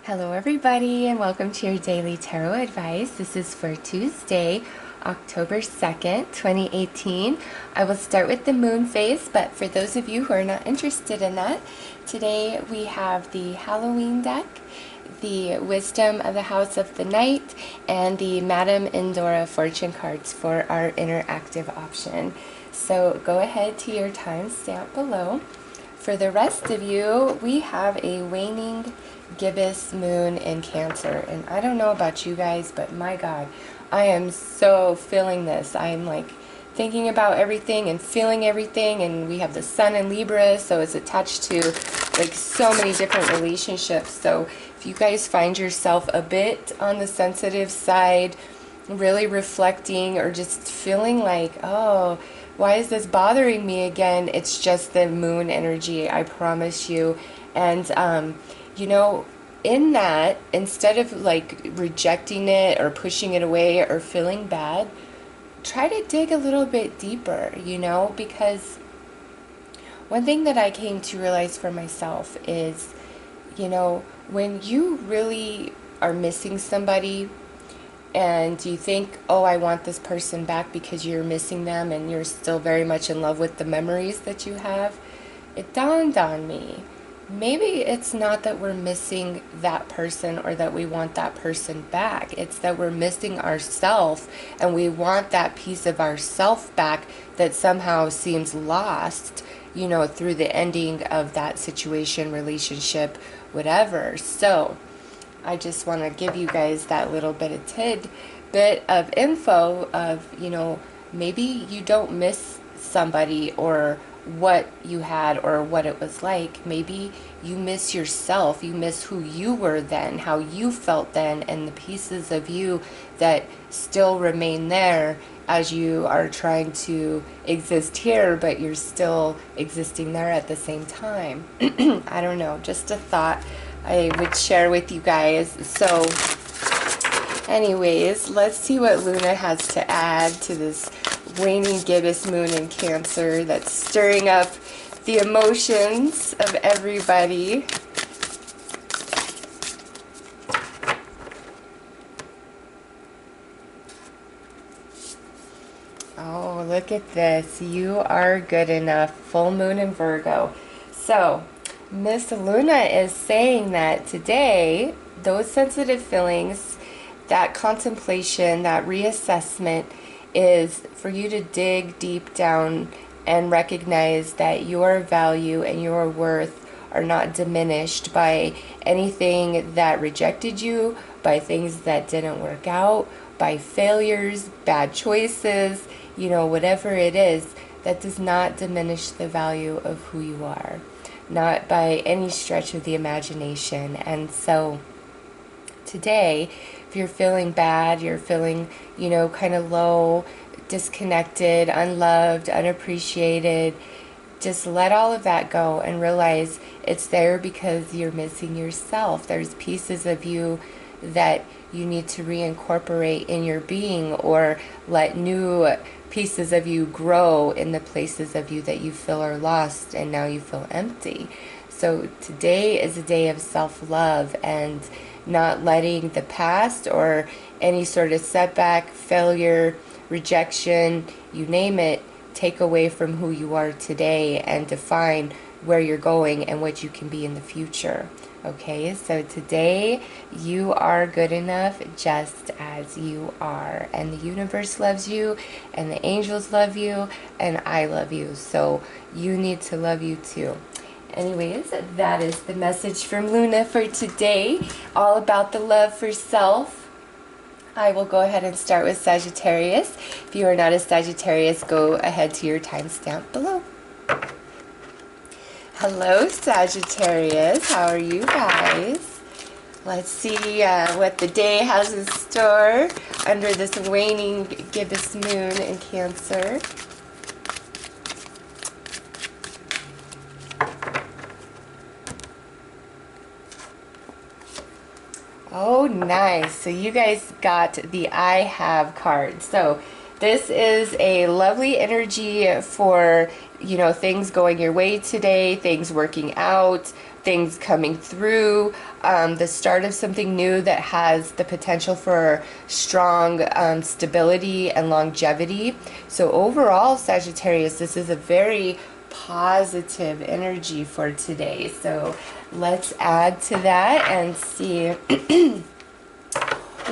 Hello everybody and welcome to your daily tarot advice. This is for Tuesday, October 2nd, 2018. I will start with the moon phase, but for those of you who are not interested in that, today we have the Halloween deck, the Wisdom of the House of the Night, and the Madame Endora fortune cards for our interactive option. So go ahead to your timestamp below. For the rest of you, we have a waning gibbous moon in Cancer, and I don't know about you guys, but my God, I am so feeling this. I'm like thinking about everything and feeling everything, and we have the sun in Libra, so it's attached to like so many different relationships. So if you guys find yourself a bit on the sensitive side, really reflecting or just feeling like, oh, why is this bothering me again? It's just the moon energy, I promise you. And you know, in that, instead of like rejecting it or pushing it away or feeling bad, try to dig a little bit deeper, you know, because one thing that I came to realize for myself is, you know, when you really are missing somebody and you think, oh, I want this person back because you're missing them and you're still very much in love with the memories that you have, it dawned on me, maybe it's not that we're missing that person or that we want that person back. It's that we're missing ourselves and we want that piece of ourself back that somehow seems lost, you know, through the ending of that situation, relationship, whatever. So I just want to give you guys that little bit of tidbit of info of, you know, maybe you don't miss somebody or what you had or what it was like. Maybe you miss yourself. You miss who you were then, how you felt then, and the pieces of you that still remain there as you are trying to exist here, but you're still existing there at the same time. I don't know, just a thought I would share with you guys. So anyways, let's see what Luna has to add to this waning gibbous moon in Cancer that's stirring up the emotions of everybody. Oh, look at this. You are good enough. Full moon in Virgo. So Miss Luna is saying that today, those sensitive feelings, that contemplation, that reassessment is for you to dig deep down and recognize that your value and your worth are not diminished by anything that rejected you, by things that didn't work out, by failures, bad choices, you know, whatever it is, that does not diminish the value of who you are. Not by any stretch of the imagination. And so today, if you're feeling bad, you're feeling, you know, kind of low, disconnected, unloved, unappreciated, just let all of that go and realize it's there because you're missing yourself. There's pieces of you that you need to reincorporate in your being, or let new pieces of you grow in the places of you that you feel are lost and now you feel empty. So today is a day of self-love and not letting the past or any sort of setback, failure, rejection, you name it, take away from who you are today and define where you're going and what you can be in the future. Okay, so today you are good enough just as you are, and the universe loves you, and the angels love you, and I love you, so you need to love you too. Anyways, that is the message from Luna for today, all about the love for self. I will go ahead and start with Sagittarius. If you are not a Sagittarius, go ahead to your timestamp below. Hello, Sagittarius. How are you guys? Let's see what the day has in store under this waning gibbous moon in Cancer. Oh, nice. So you guys got the I Have card. So this is a lovely energy for, you know, things going your way today, things working out, things coming through, the start of something new that has the potential for strong stability and longevity. So overall, Sagittarius, this is a very positive energy for today. So let's add to that and see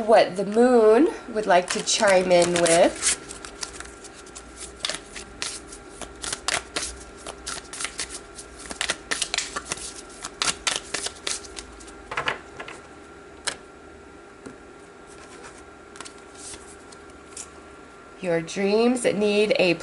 what the moon would like to chime in with. Your dreams need a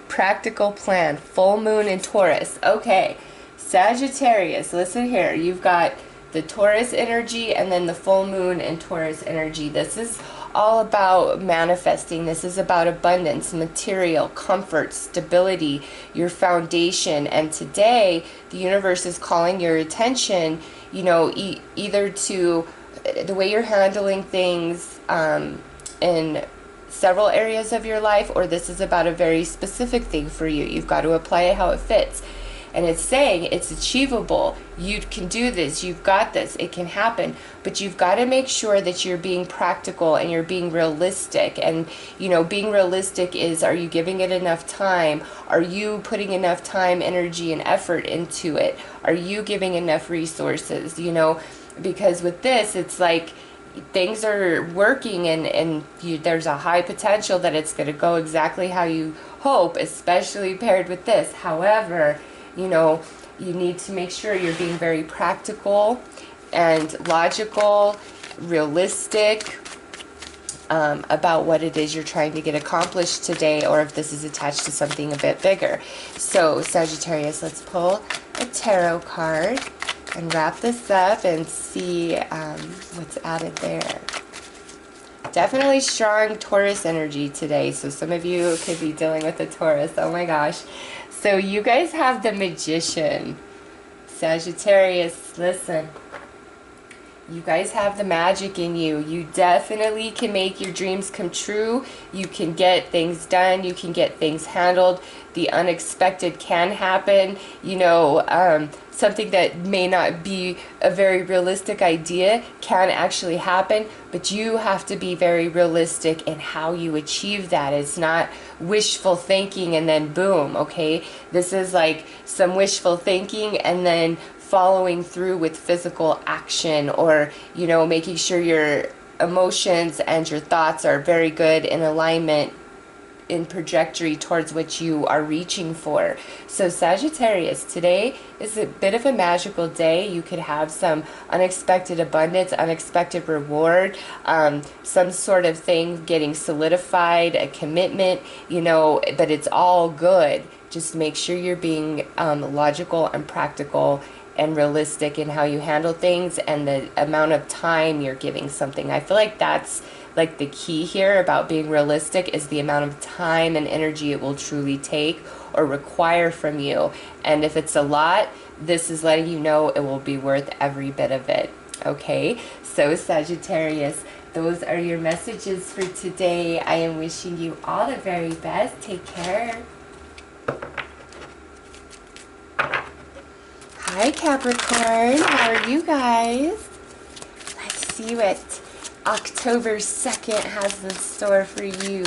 practical plan. Full moon in Taurus. Okay, Sagittarius, listen here. You've got the Taurus energy and then the full moon in Taurus energy. This is all about manifesting. This is about abundance, material, comfort, stability, your foundation. And today, the universe is calling your attention, you know, either to the way you're handling things in several areas of your life, or this is about a very specific thing for you. You've got to apply it how it fits. And it's saying it's achievable. You can do this. You've got this. It can happen. But you've got to make sure that you're being practical and you're being realistic. And, you know, being realistic is, are you giving it enough time? Are you putting enough time, energy, and effort into it? Are you giving enough resources? You know, because with this, it's like things are working and there's a high potential that it's going to go exactly how you hope, especially paired with this. However, you know, you need to make sure you're being very practical and logical, realistic about what it is you're trying to get accomplished today, or if this is attached to something a bit bigger. So, Sagittarius, let's pull a tarot card and wrap this up and see what's added there. Definitely strong Taurus energy today. So some of you could be dealing with a Taurus. Oh my gosh. So you guys have the Magician. Sagittarius, listen. You guys have the magic in you. You definitely can make your dreams come true. You can get things done. You can get things handled. The unexpected can happen. You know, something that may not be a very realistic idea can actually happen, but you have to be very realistic in how you achieve that. It's not wishful thinking and then boom, okay? This is like some wishful thinking and then following through with physical action, or, you know, making sure your emotions and your thoughts are very good in alignment in trajectory towards what you are reaching for. So Sagittarius, today is a bit of a magical day. You could have some unexpected abundance, unexpected reward, some sort of thing getting solidified, a commitment, you know, but it's all good. Just make sure you're being logical and practical and realistic in how you handle things and the amount of time you're giving something. I feel like that's like the key here about being realistic, is the amount of time and energy it will truly take or require from you. And if it's a lot, this is letting you know it will be worth every bit of it. Okay, so Sagittarius, those are your messages for today. I am wishing you all the very best. Take care. Hi Capricorn, how are you guys? Let's see what October 2nd has in store for you.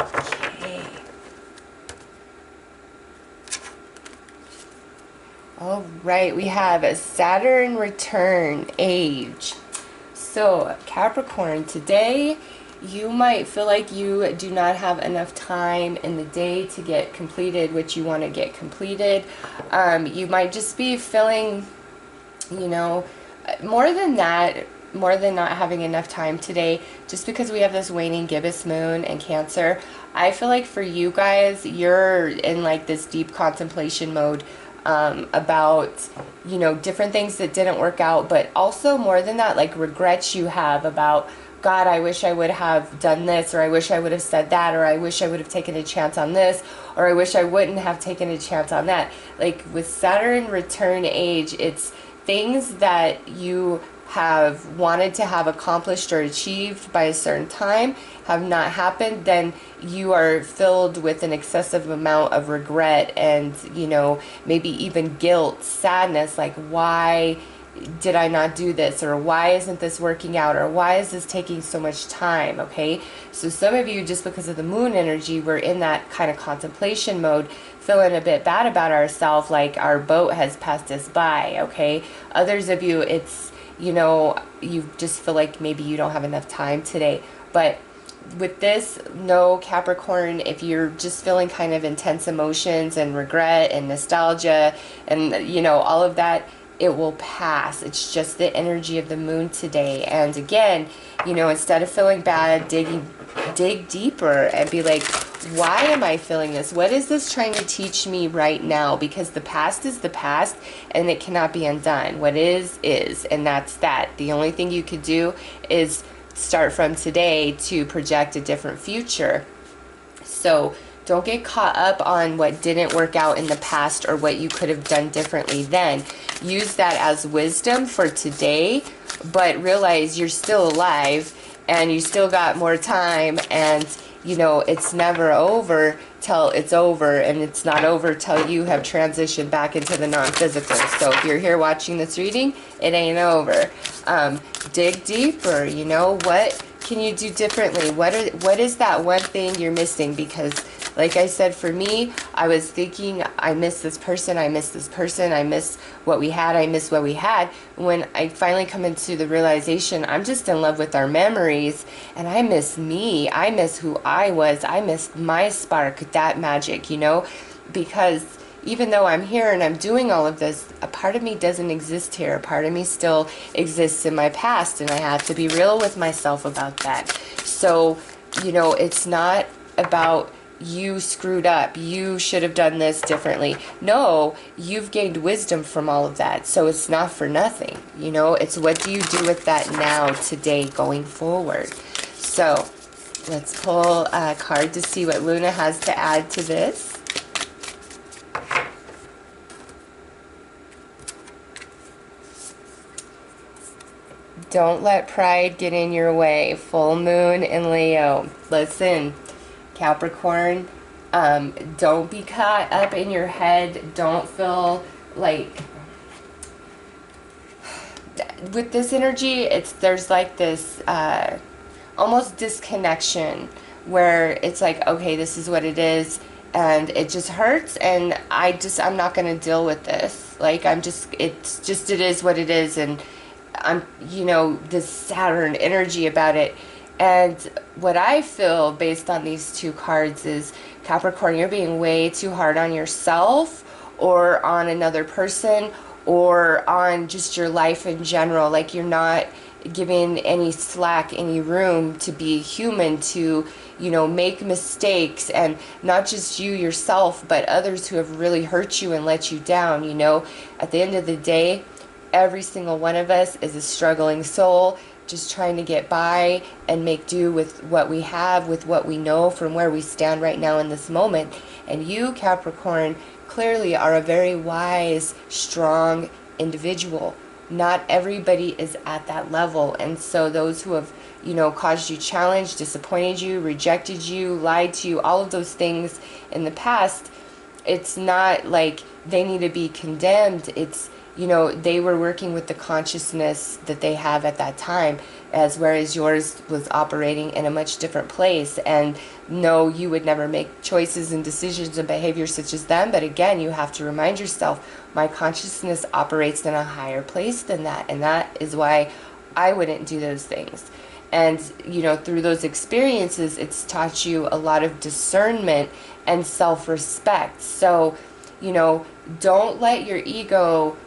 Okay. All right, we have a Saturn return age. So Capricorn, today you might feel like you do not have enough time in the day to get completed what you want to get completed. You might just be feeling, you know, more than that, more than not having enough time today, just because we have this waning gibbous moon and Cancer. I feel like for you guys, you're in like this deep contemplation mode about, you know, different things that didn't work out, but also more than that, like regrets you have about, God, I wish I would have done this, or I wish I would have said that, or I wish I would have taken a chance on this, or I wish I wouldn't have taken a chance on that. Like with Saturn return age, it's things that you have wanted to have accomplished or achieved by a certain time have not happened, then you are filled with an excessive amount of regret and, you know, maybe even guilt, sadness, like, why did I not do this, or why isn't this working out, or why is this taking so much time? Okay, so some of you, just because of the moon energy, we're in that kind of contemplation mode, feeling a bit bad about ourselves, like our boat has passed us by. Okay, others of you, it's, you know, you just feel like maybe you don't have enough time today. But with this, no, Capricorn, if you're just feeling kind of intense emotions and regret and nostalgia and, you know, all of that, it will pass. It's just the energy of the moon today. And again, you know, instead of feeling bad, dig deeper and be like, why am I feeling this? What is this trying to teach me right now? Because the past is the past and it cannot be undone. What is, and that's that. The only thing you could do is start from today to project a different future. So don't get caught up on what didn't work out in the past or what you could have done differently then. Use that as wisdom for today, but realize you're still alive and you still got more time, and, you know, it's never over till it's over, and it's not over till you have transitioned back into the non-physical. So if you're here watching this reading, it ain't over. Dig deeper, you know, what can you do differently? What is that one thing you're missing? Because like I said, for me, I was thinking, I miss this person, I miss this person, I miss what we had, I miss what we had. When I finally come into the realization, I'm just in love with our memories, and I miss me, I miss who I was, I miss my spark, that magic, you know? Because even though I'm here and I'm doing all of this, a part of me doesn't exist here. A part of me still exists in my past, and I have to be real with myself about that. So, you know, it's not about you screwed up, you should have done this differently. No, you've gained wisdom from all of that, so it's not for nothing. You know, it's what do you do with that now, today, going forward. So let's pull a card to see what Luna has to add to this. Don't let pride get in your way. Full moon in Leo. Listen, Capricorn, don't be caught up in your head. Don't feel like, with this energy, there's like this almost disconnection where it's like, okay, this is what it is, and it just hurts, and I'm not going to deal with this. Like, it is what it is, and I'm, you know, this Saturn energy about it. And what I feel based on these two cards is, Capricorn, you're being way too hard on yourself or on another person or on just your life in general. Like, you're not giving any slack, any room to be human, to, you know, make mistakes, and not just you yourself, but others who have really hurt you and let you down. You know, at the end of the day, every single one of us is a struggling soul, just trying to get by and make do with what we have, with what we know from where we stand right now in this moment. And you, Capricorn, clearly are a very wise, strong individual. Not everybody is at that level. And so those who have, you know, caused you challenge, disappointed you, rejected you, lied to you, all of those things in the past, it's not like they need to be condemned. It's, you know, they were working with the consciousness that they have at that time, whereas yours was operating in a much different place. And no, you would never make choices and decisions and behaviors such as them. But again, you have to remind yourself, my consciousness operates in a higher place than that. And that is why I wouldn't do those things. And, you know, through those experiences, it's taught you a lot of discernment and self-respect. So, you know, don't let your ego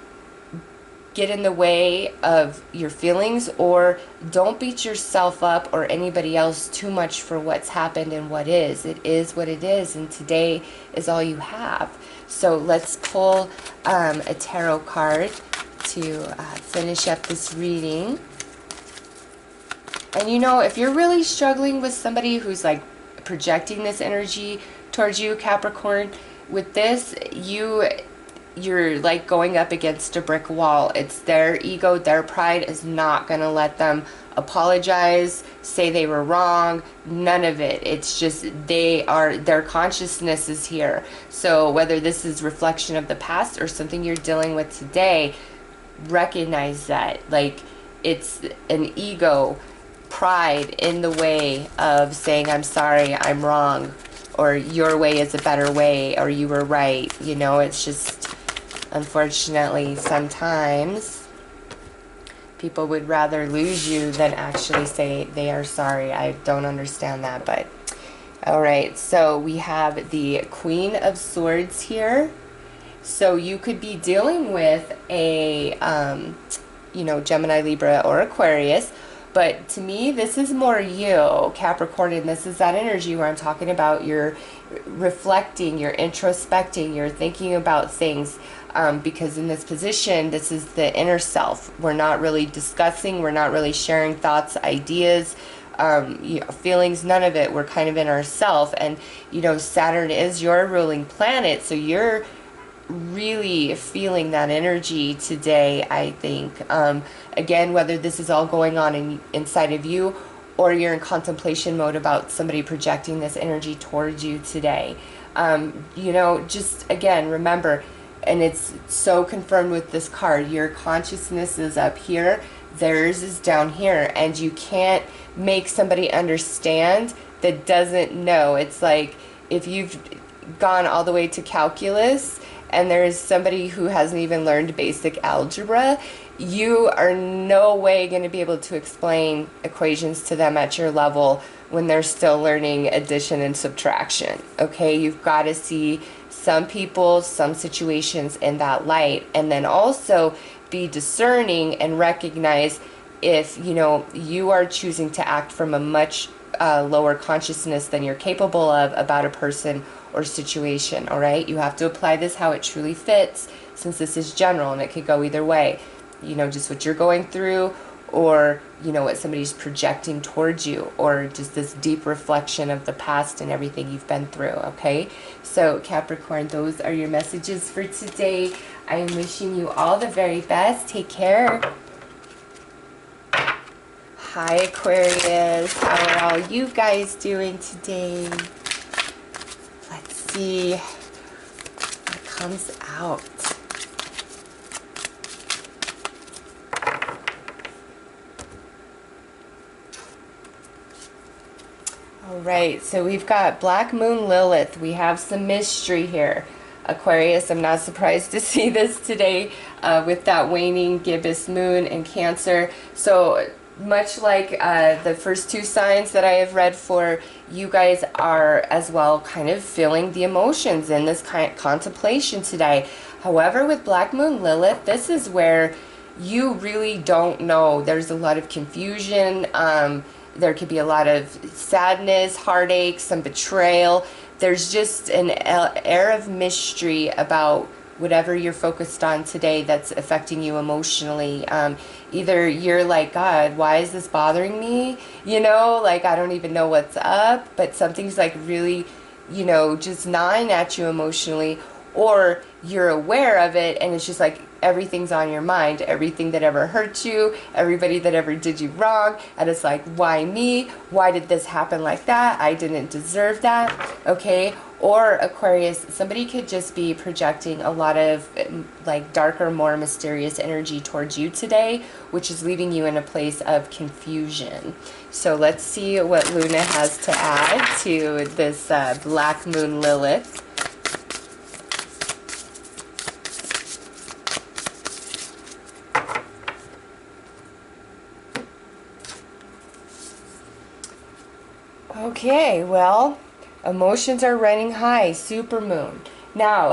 get in the way of your feelings, or don't beat yourself up or anybody else too much for what's happened and what is. It is what it is, and today is all you have. So let's pull a tarot card to finish up this reading. And you know, if you're really struggling with somebody who's like projecting this energy towards you, Capricorn, with this, you're like going up against a brick wall. It's their ego, their pride is not going to let them apologize, say they were wrong, none of it. It's just their consciousness is here. So whether this is reflection of the past or something you're dealing with today, recognize that. Like, it's an ego, pride in the way of saying, I'm sorry, I'm wrong, or your way is a better way, or you were right. You know, it's just, unfortunately, sometimes people would rather lose you than actually say they are sorry. I don't understand that, but all right. So we have the Queen of Swords here. So you could be dealing with a, you know, Gemini, Libra, or Aquarius. But to me, this is more you, Capricorn, and this is that energy where I'm talking about you're reflecting, you're introspecting, you're thinking about things. Because in this position, this is the inner self. We're not really discussing, we're not really sharing thoughts, ideas, you know, feelings, none of it. We're kind of in ourself. And, you know, Saturn is your ruling planet, so you're really feeling that energy today, I think. Again, whether this is all going on inside of you, or you're in contemplation mode about somebody projecting this energy towards you today. You know, just again, remember, and it's so confirmed with this card, your consciousness is up here, theirs is down here, and you can't make somebody understand that doesn't know. It's like if you've gone all the way to calculus and there's somebody who hasn't even learned basic algebra, you are no way going to be able to explain equations to them at your level when they're still learning addition and subtraction. Okay, you've got to see some people, some situations in that light, and then also be discerning and recognize if, you know, you are choosing to act from a much lower consciousness than you're capable of about a person or situation. All right, you have to apply this how it truly fits, since this is general and it could go either way. You know, just what you're going through, or, you know, what somebody's projecting towards you, or just this deep reflection of the past and everything you've been through. Okay, so Capricorn, those are your messages for today. I am wishing you all the very best. Take care. Hi, Aquarius. How are all you guys doing today? Let's see what comes out. Alright, so we've got Black Moon Lilith. We have some mystery here. Aquarius, I'm not surprised to see this today with that waning gibbous moon in Cancer. So much like the first two signs that I have read for, you guys are as well kind of feeling the emotions in this kind of contemplation today. However, with Black Moon Lilith, this is where you really don't know. There's a lot of confusion. There could be a lot of sadness, heartache, some betrayal. There's just an air of mystery about whatever you're focused on today that's affecting you emotionally. Either you're like, God, why is this bothering me? You know, like, I don't even know what's up, but something's like really, you know, just gnawing at you emotionally, or you're aware of it and it's just like everything's on your mind, everything that ever hurt you, everybody that ever did you wrong, and it's like, why me? Why did this happen like that? I didn't deserve that. Okay, or Aquarius, somebody could just be projecting a lot of like darker, more mysterious energy towards you today, which is leaving you in a place of confusion. So let's see what Luna has to add to this Black Moon Lilith. Okay, well, emotions are running high, supermoon. Now,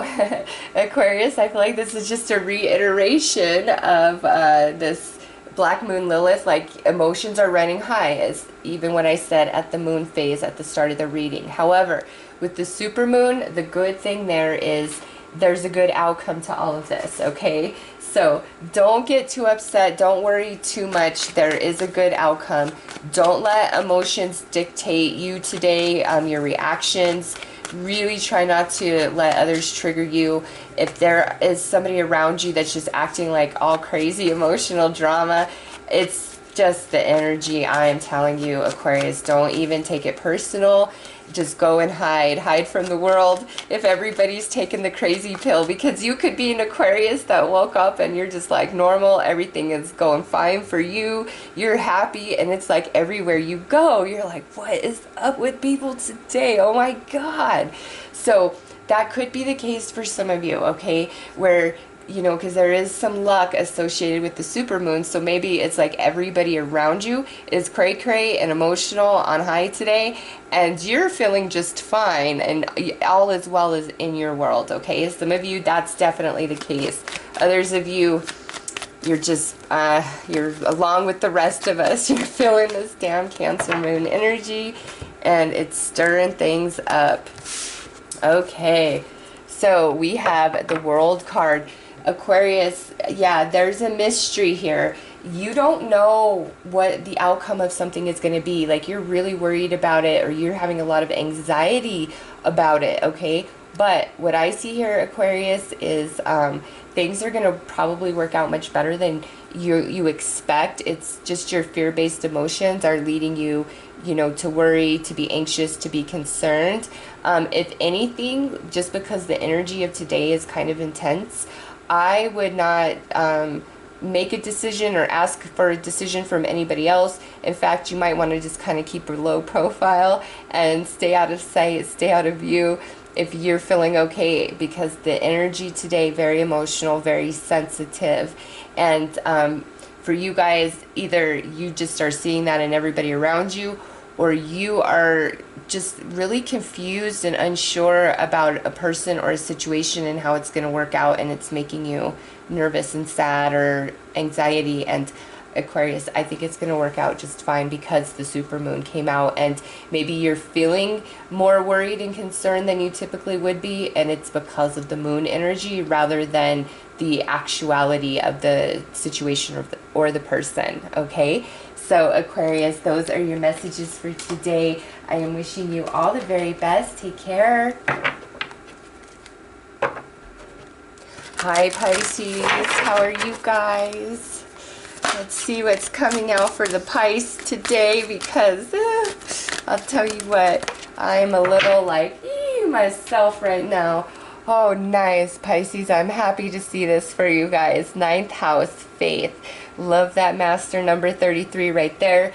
Aquarius, I feel like this is just a reiteration of this Black Moon Lilith, like emotions are running high, as even when I said at the moon phase at the start of the reading. However, with the supermoon, the good thing there is there's a good outcome to all of this, okay? So don't get too upset. Don't worry too much. There is a good outcome. Don't let emotions dictate you today, your reactions. really try not to let others trigger you. If there is somebody around you that's just acting like all crazy emotional drama, it's just the energy. I am telling you, Aquarius, don't even take it personal. Just go and hide from the world if everybody's taking the crazy pill, because you could be an Aquarius that woke up and you're just like normal, everything is going fine for you, you're happy, and it's like everywhere you go you're like, what is up with people today? Oh my god. So that could be the case for some of you, okay, where you know, because there is some luck associated with the supermoon, so maybe it's like everybody around you is cray-cray and emotional on high today, and you're feeling just fine, and all is well as in your world, okay? Some of you, that's definitely the case. Others of you, you're just, you're along with the rest of us, you're feeling this damn Cancer moon energy, and it's stirring things up. Okay, so we have the World card. Aquarius, yeah, there's a mystery here. You don't know what the outcome of something is going to be. Like, you're really worried about it, or you're having a lot of anxiety about it, okay? But what I see here, Aquarius, is things are going to probably work out much better than you expect. It's just your fear-based emotions are leading you, you know, to worry, to be anxious, to be concerned. If anything, just because the energy of today is kind of intense, I would not make a decision or ask for a decision from anybody else. In fact, you might want to just kind of keep a low profile and stay out of sight, stay out of view if you're feeling okay, because the energy today, very emotional, very sensitive. And for you guys, either you just are seeing that in everybody around you, or you are just really confused and unsure about a person or a situation and how it's going to work out, and it's making you nervous and sad or anxiety. And Aquarius, I think it's going to work out just fine because the supermoon came out, and maybe you're feeling more worried and concerned than you typically would be, and it's because of the moon energy rather than the actuality of the situation or the person, okay? So Aquarius, those are your messages for today. I am wishing you all the very best. Take care. Hi Pisces, how are you guys? Let's see what's coming out for the Pisces today, because I'll tell you what, I'm a little like myself right now. Oh, nice, Pisces. I'm happy to see this for you guys. 9th house, faith. Love that master number 33 right there.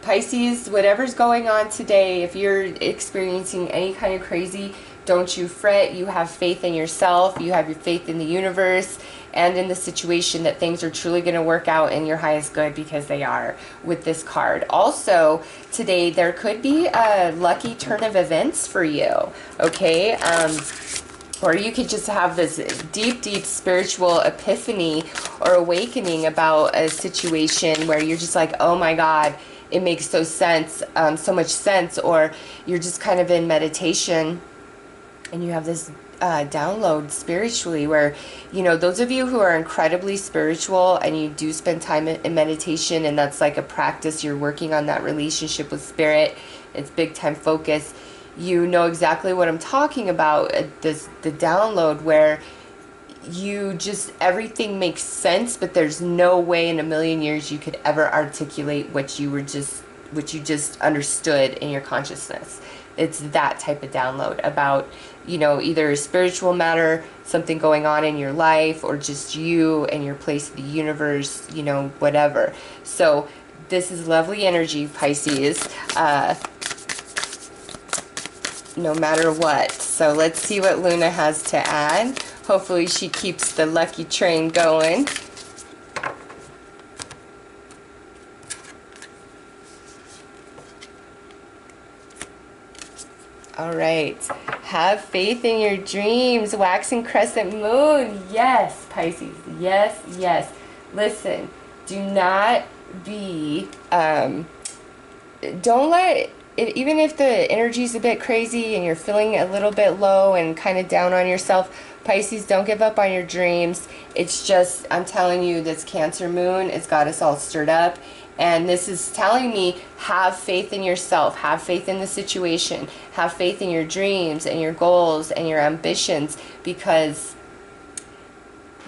Pisces, whatever's going on today, if you're experiencing any kind of crazy, don't you fret. You have faith in yourself. You have your faith in the universe and in the situation that things are truly going to work out in your highest good, because they are with this card. Also, today there could be a lucky turn of events for you, okay? Or you could just have this deep, deep spiritual epiphany or awakening about a situation where you're just like, oh my God, it makes so much sense. Or you're just kind of in meditation and you have this download spiritually where, you know, those of you who are incredibly spiritual and you do spend time in meditation, and that's like a practice, you're working on that relationship with spirit, it's big time focus, you know exactly what I'm talking about. The download where you just, everything makes sense, but there's no way in a million years you could ever articulate what you just understood in your consciousness. It's that type of download about, you know, either a spiritual matter, something going on in your life, or just you and your place in the universe, you know, whatever. So this is lovely energy, Pisces. No matter what. So let's see what Luna has to add. Hopefully she keeps the lucky train going. All right. Have faith in your dreams. Waxing crescent moon. Yes, Pisces. Yes, yes. Listen, do not be, don't let, even if the energy is a bit crazy and you're feeling a little bit low and kind of down on yourself, Pisces, don't give up on your dreams. It's just, I'm telling you, this Cancer moon has got us all stirred up. And this is telling me, have faith in yourself, have faith in the situation, have faith in your dreams and your goals and your ambitions, because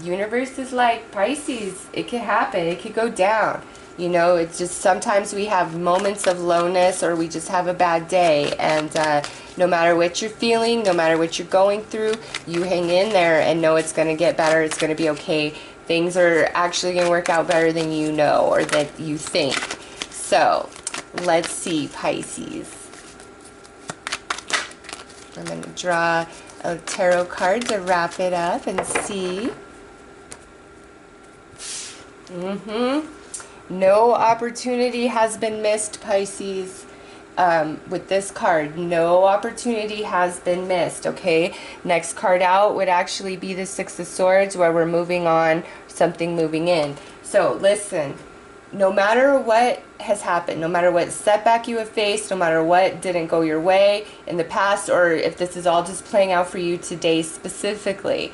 universe is like, Pisces, it could happen, it could go down. You know, it's just sometimes we have moments of lowness, or we just have a bad day. And no matter what you're feeling, no matter what you're going through, you hang in there and know it's going to get better, it's going to be okay. Things are actually going to work out better than you know or that you think. So, let's see, Pisces. I'm going to draw a tarot card to wrap it up and see. No opportunity has been missed, Pisces. With this card, no opportunity has been missed, okay? Next card out would actually be the Six of Swords, where we're moving on, something moving in. So listen, no matter what has happened, no matter what setback you have faced, no matter what didn't go your way in the past, or if this is all just playing out for you today specifically,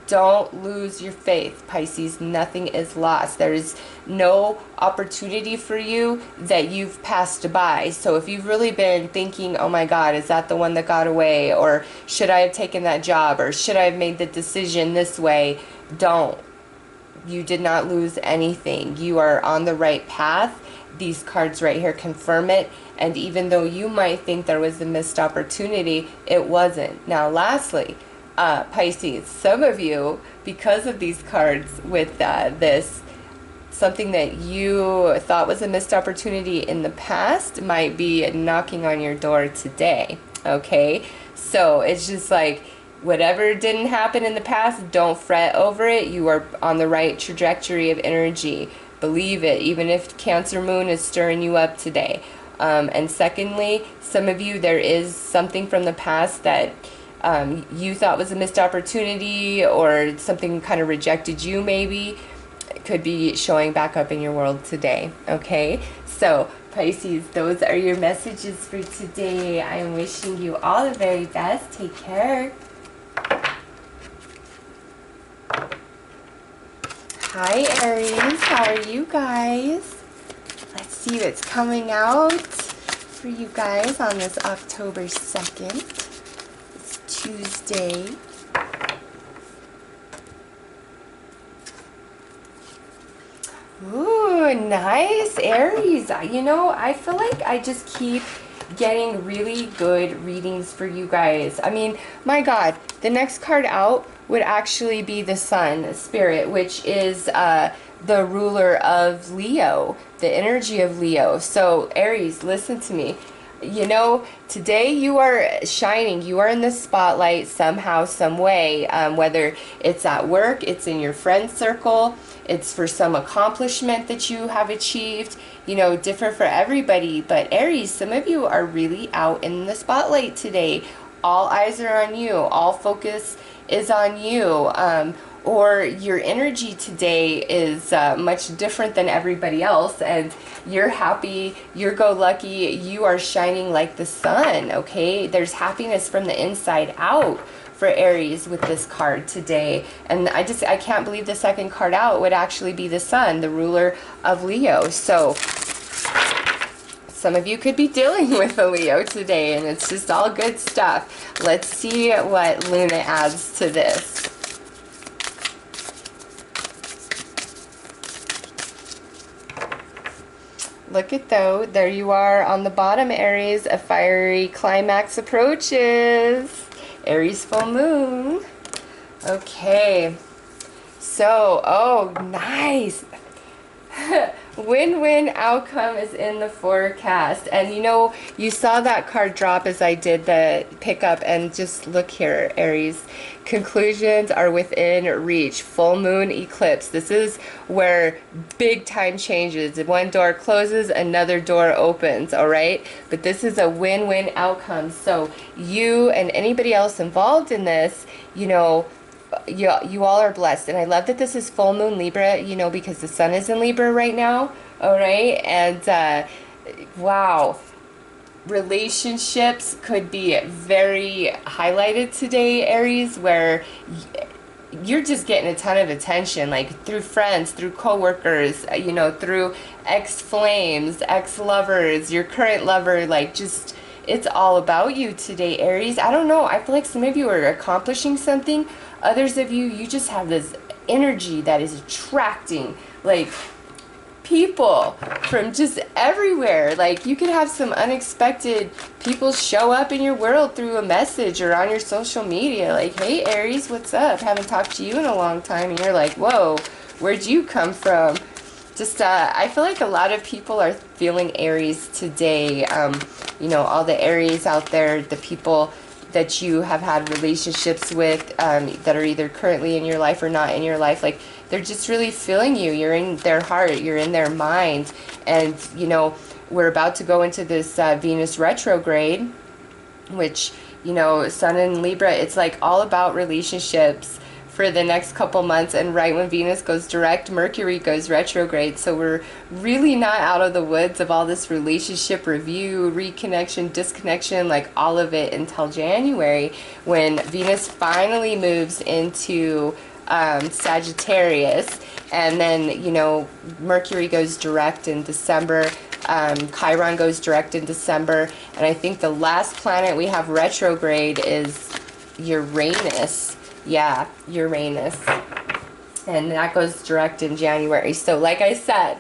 don't lose your faith, Pisces. Nothing is lost. There is no opportunity for you that you've passed by. So if you've really been thinking, oh my God, is that the one that got away? Or should I have taken that job? Or should I have made the decision this way? Don't. You did not lose anything. You are on the right path. These cards right here confirm it. And even though you might think there was a missed opportunity, it wasn't. Now, lastly, Pisces, some of you, because of these cards with this, something that you thought was a missed opportunity in the past might be knocking on your door today, okay? So it's just like, whatever didn't happen in the past, don't fret over it. You are on the right trajectory of energy. Believe it, even if Cancer moon is stirring you up today. And secondly, some of you, there is something from the past that you thought was a missed opportunity, or something kind of rejected you maybe. It could be showing back up in your world today, okay? So, Pisces, those are your messages for today. I am wishing you all the very best. Take care. Hi, Aries. How are you guys? Let's see what's coming out for you guys on this October 2nd. Tuesday. Ooh, nice, Aries. You know, I feel like I just keep getting really good readings for you guys. I mean, my God, the next card out would actually be the Sun Spirit, which is the ruler of Leo, the energy of Leo. So, Aries, listen to me. You know, today you are shining. You are in the spotlight somehow, some way, whether it's at work, it's in your friend circle, it's for some accomplishment that you have achieved, you know, different for everybody. But Aries, some of you are really out in the spotlight today. All eyes are on you. All focus is on you. Or your energy today is much different than everybody else, and you're happy, you're go-lucky, you are shining like the sun, okay? There's happiness from the inside out for Aries with this card today. And I can't believe the second card out would actually be the Sun, the ruler of Leo. So some of you could be dealing with a Leo today, and it's just all good stuff. Let's see what Luna adds to this. Look at though, there you are on the bottom, Aries. A fiery climax approaches. Aries full moon. Okay. So, oh, nice. Win-win outcome is in the forecast. And you know, you saw that card drop as I did the pickup, and just look here, Aries. Conclusions are within reach. Full moon eclipse. This is where big time changes. If one door closes, another door opens, all right? But this is a win-win outcome. So you and anybody else involved in this, you know, you all are blessed. And I love that this is full moon Libra, you know, because the sun is in Libra right now, all right? And wow, relationships could be very highlighted today, Aries, where you're just getting a ton of attention, like through friends, through coworkers, you know, through ex-flames, ex-lovers, your current lover, like just, it's all about you today, Aries. I don't know, I feel like some of you are accomplishing something. Others of you, you just have this energy that is attracting, like, people from just everywhere. Like, you could have some unexpected people show up in your world through a message or on your social media, like, hey Aries, what's up, haven't talked to you in a long time, and you're like, whoa, where'd you come from? Just I feel like a lot of people are feeling Aries today. You know, all the Aries out there, the people that you have had relationships with, that are either currently in your life or not in your life, like, they're just really feeling you. You're in their heart, you're in their mind. And, you know, we're about to go into this Venus retrograde, which, you know, Sun in Libra, it's like all about relationships for the next couple months. And right when Venus goes direct, Mercury goes retrograde. So we're really not out of the woods of all this relationship review, reconnection, disconnection, like all of it, until January, when Venus finally moves into Sagittarius. And then, you know, Mercury goes direct in December. Chiron goes direct in December. And I think the last planet we have retrograde is Uranus. Yeah, Uranus. And that goes direct in January. So like I said,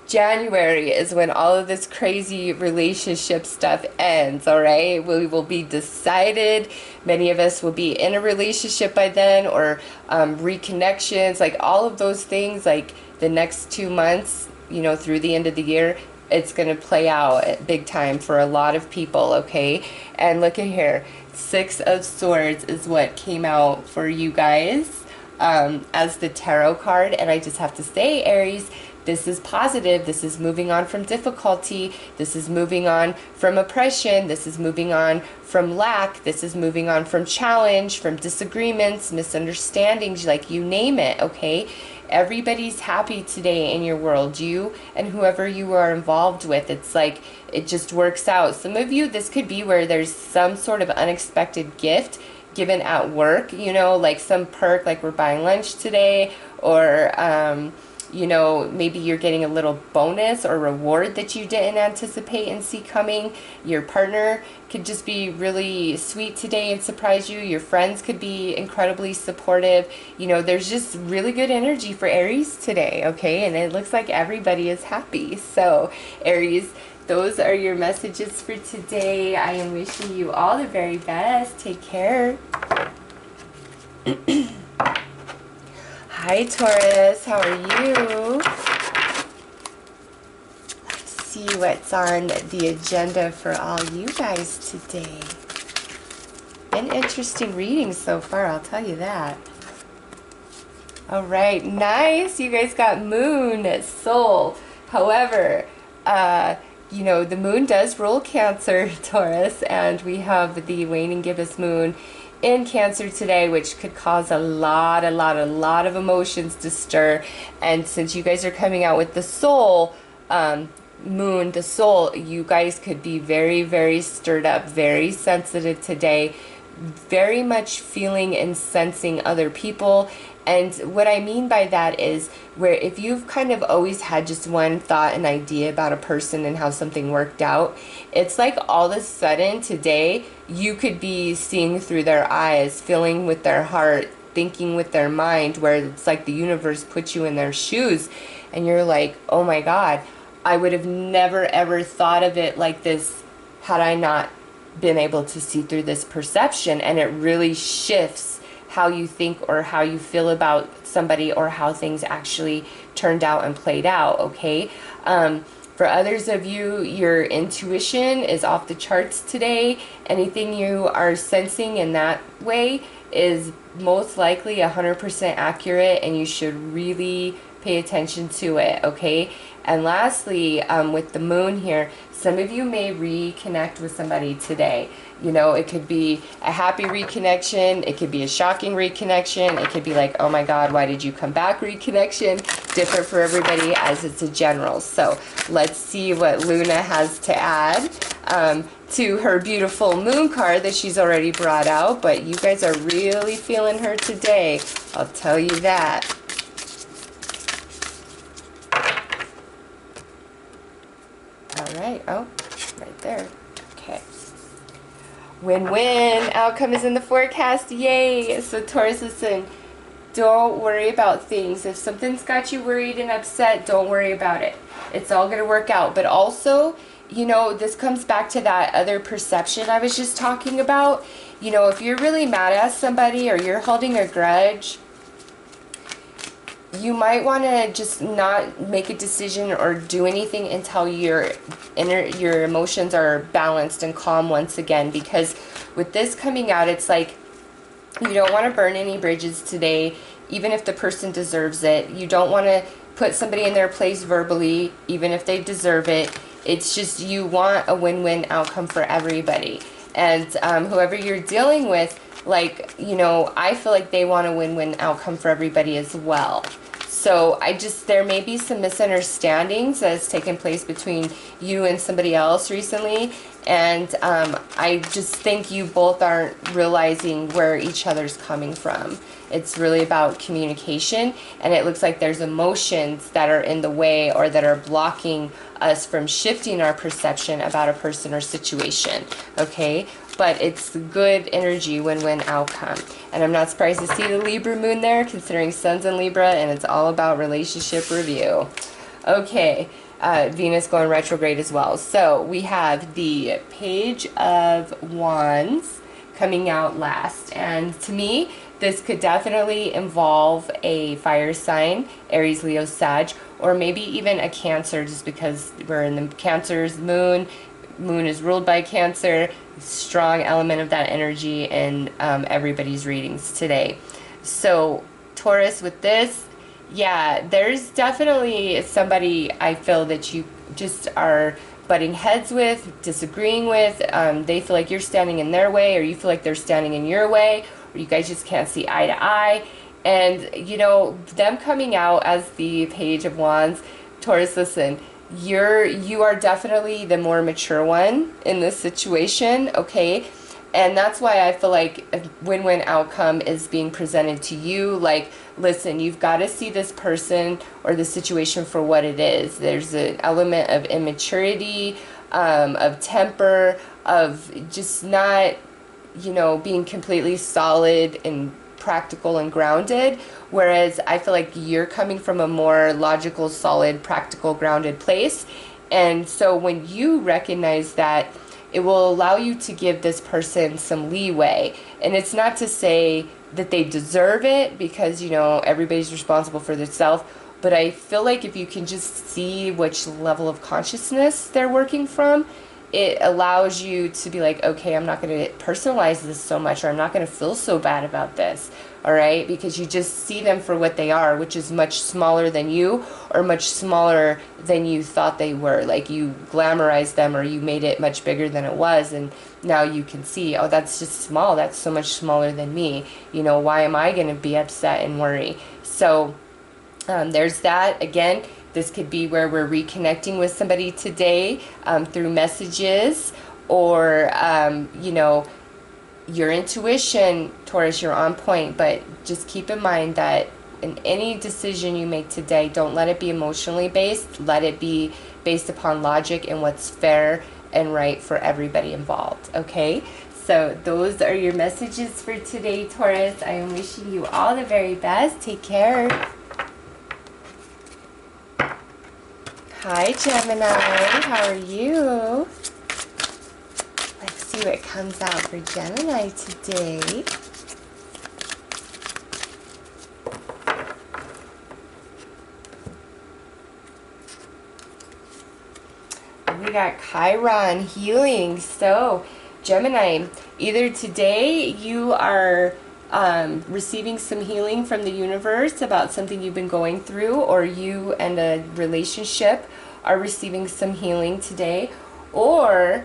January is when all of this crazy relationship stuff ends, all right? We will be decided. Many of us will be in a relationship by then, or reconnections, like all of those things, like the next 2 months, you know, through the end of the year, it's going to play out big time for a lot of people, okay? And look at here, 6 of Swords is what came out for you guys as the tarot card. And I just have to say, Aries, this is positive. This is moving on from difficulty. This is moving on from oppression. This is moving on from lack. This is moving on from challenge, from disagreements, misunderstandings, like you name it, okay? Everybody's happy today in your world, you and whoever you are involved with. It's like it just works out. Some of you, this could be where there's some sort of unexpected gift given at work, you know, like some perk, like we're buying lunch today, or you know, maybe you're getting a little bonus or reward that you didn't anticipate and see coming. Your partner could just be really sweet today and surprise you. Your friends could be incredibly supportive. You know, there's just really good energy for Aries today, okay? And it looks like everybody is happy. So, Aries, those are your messages for today. I am wishing you all the very best. Take care. Hi Taurus, how are you? Let's see what's on the agenda for all you guys today. Been interesting readings so far, I'll tell you that. Alright, nice. You guys got Moon, Soul. However, you know, the Moon does rule Cancer, Taurus, and we have the waning gibbous Moon in Cancer today, which could cause a lot of emotions to stir. And since you guys are coming out with the Soul Moon, the Soul, you guys could be very stirred up, very sensitive today, very much feeling and sensing other people. And what I mean by that is, where if you've kind of always had just one thought and idea about a person and how something worked out, it's like all of a sudden today you could be seeing through their eyes, feeling with their heart, thinking with their mind, where it's like the universe puts you in their shoes and you're like, oh my God, I would have never ever thought of it like this had I not been able to see through this perception. And it really shifts how you think or how you feel about somebody, or how things actually turned out and played out, okay? For others of you, your intuition is off the charts today. Anything you are sensing in that way is most likely 100% accurate, and you should really pay attention to it, okay? And lastly, with the Moon here, some of you may reconnect with somebody today. You know, it could be a happy reconnection. It could be a shocking reconnection. It could be like, oh my God, why did you come back reconnection? Different for everybody, as it's a general. So let's see what Luna has to add to her beautiful moon card that she's already brought out, but you guys are really feeling her today. I'll tell you that. All right. Oh, right there. Okay. Win-win. Outcome is in the forecast. Yay. So Taurus, listen, don't worry about things. If something's got you worried and upset, don't worry about it. It's all going to work out. But also, you know, this comes back to that other perception I was just talking about. You know, if you're really mad at somebody or you're holding a grudge, you might want to just not make a decision or do anything until your emotions are balanced and calm once again. Because with this coming out, it's like you don't want to burn any bridges today, even if the person deserves it. You don't want to put somebody in their place verbally, even if they deserve it. It's just you want a win-win outcome for everybody. And whoever you're dealing with, like, you know, I feel like they want a win-win outcome for everybody as well. So there may be some misunderstandings that has taken place between you and somebody else recently. And I just think you both aren't realizing where each other's coming from. It's really about communication, and it looks like there's emotions that are in the way or that are blocking us from shifting our perception about a person or situation, okay? But it's good energy, win-win outcome. And I'm not surprised to see the Libra moon there, considering Sun's in Libra, and it's all about relationship review. Okay, Venus going retrograde as well. So we have the Page of Wands coming out last. And to me, this could definitely involve a fire sign, Aries, Leo, Sag, or maybe even a Cancer, just because we're in the Cancer's moon. Moon is ruled by Cancer, strong element of that energy in everybody's readings today. So Taurus, with this, yeah, there's definitely somebody I feel that you just are butting heads with, disagreeing with. They feel like you're standing in their way, or you feel like they're standing in your way, or you guys just can't see eye to eye. And, you know, them coming out as the Page of Wands, Taurus, listen, you are definitely the more mature one in this situation, okay? And that's why I feel like a win-win outcome is being presented to you. Like, listen, you've got to see this person or the situation for what it is. There's an element of immaturity, of temper, of just not, you know, being completely solid and practical and grounded, whereas I feel like you're coming from a more logical, solid, practical, grounded place. And so when you recognize that, it will allow you to give this person some leeway. And it's not to say that they deserve it, because, you know, everybody's responsible for themselves, but I feel like if you can just see which level of consciousness they're working from, it allows you to be like, okay, I'm not going to personalize this so much, or I'm not going to feel so bad about this, all right? Because you just see them for what they are, which is much smaller than you, or much smaller than you thought they were. Like, you glamorized them, or you made it much bigger than it was, and now you can see, oh, that's just small. That's so much smaller than me. You know, why am I going to be upset and worry? So there's that. Again, this could be where we're reconnecting with somebody today through messages, or, you know, your intuition, Taurus, you're on point. But just keep in mind that in any decision you make today, don't let it be emotionally based. Let it be based upon logic and what's fair and right for everybody involved, okay? So those are your messages for today, Taurus. I am wishing you all the very best. Take care. Hi, Gemini. How are you? Let's see what comes out for Gemini today. We got Chiron healing. So, Gemini, either today you are receiving some healing from the universe about something you've been going through, or you and a relationship are receiving some healing today, or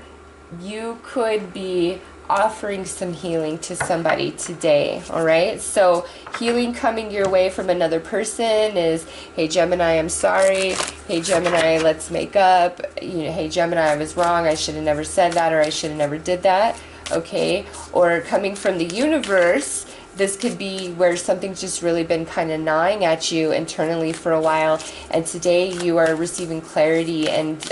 you could be offering some healing to somebody today, all right? So healing coming your way from another person is, hey Gemini, I'm sorry. Hey Gemini, let's make up. Hey Gemini, I was wrong. I should have never said that, or I should have never did that, okay? Or coming from the universe, this could be where something's just really been kind of gnawing at you internally for a while, and today you are receiving clarity, and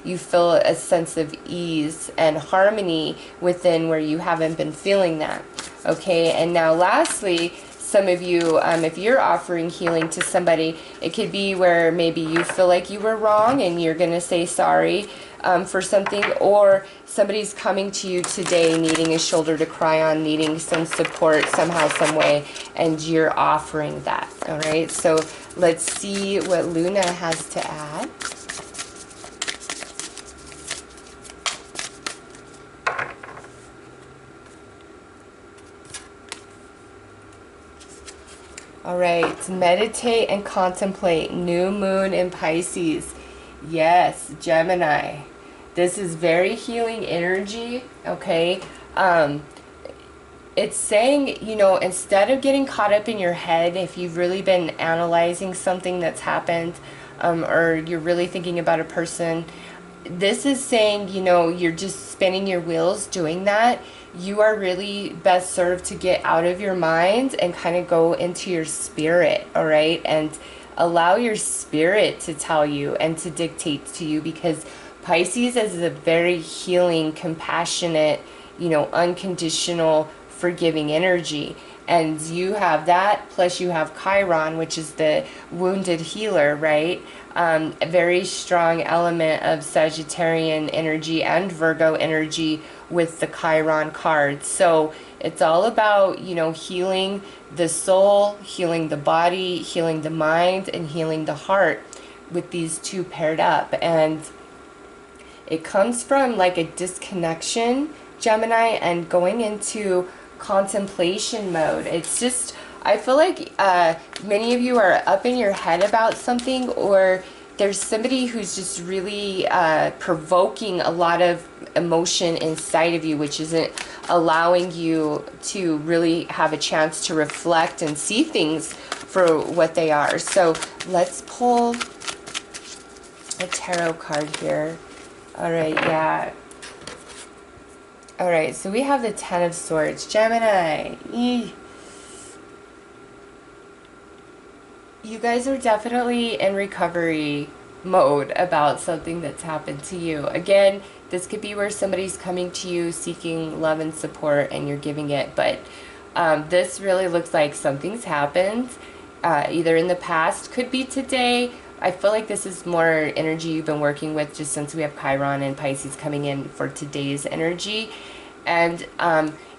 you feel a sense of ease and harmony within where you haven't been feeling that, okay? And now lastly, some of you, if you're offering healing to somebody, it could be where maybe you feel like you were wrong and you're going to say sorry for something, or somebody's coming to you today needing a shoulder to cry on, needing some support somehow, some way, and you're offering that, all right? So let's see what Luna has to add. All right, meditate and contemplate. New moon in Pisces. Yes, Gemini. This is very healing energy, okay? It's saying, you know, instead of getting caught up in your head, if you've really been analyzing something that's happened, or you're really thinking about a person, this is saying, you know, you're just spinning your wheels doing that. You are really best served to get out of your mind and kind of go into your spirit, all right? And allow your spirit to tell you and to dictate to you, because Pisces is a very healing, compassionate, you know, unconditional, forgiving energy. And you have that, plus you have Chiron, which is the wounded healer, right? A very strong element of Sagittarian energy and Virgo energy with the Chiron card. So it's all about, you know, healing the soul, healing the body, healing the mind, and healing the heart with these two paired up. And it comes from like a disconnection, Gemini, and going into contemplation mode. It's just, I feel like many of you are up in your head about something, or there's somebody who's just really provoking a lot of emotion inside of you, which isn't allowing you to really have a chance to reflect and see things for what they are. So let's pull a tarot card here. All right, yeah. All right, so we have the Ten of Swords. Gemini. You guys are definitely in recovery mode about something that's happened to you. Again, this could be where somebody's coming to you seeking love and support and you're giving it. But this really looks like something's happened, either in the past, could be today. I feel like this is more energy you've been working with, just since we have Chiron and Pisces coming in for today's energy. And,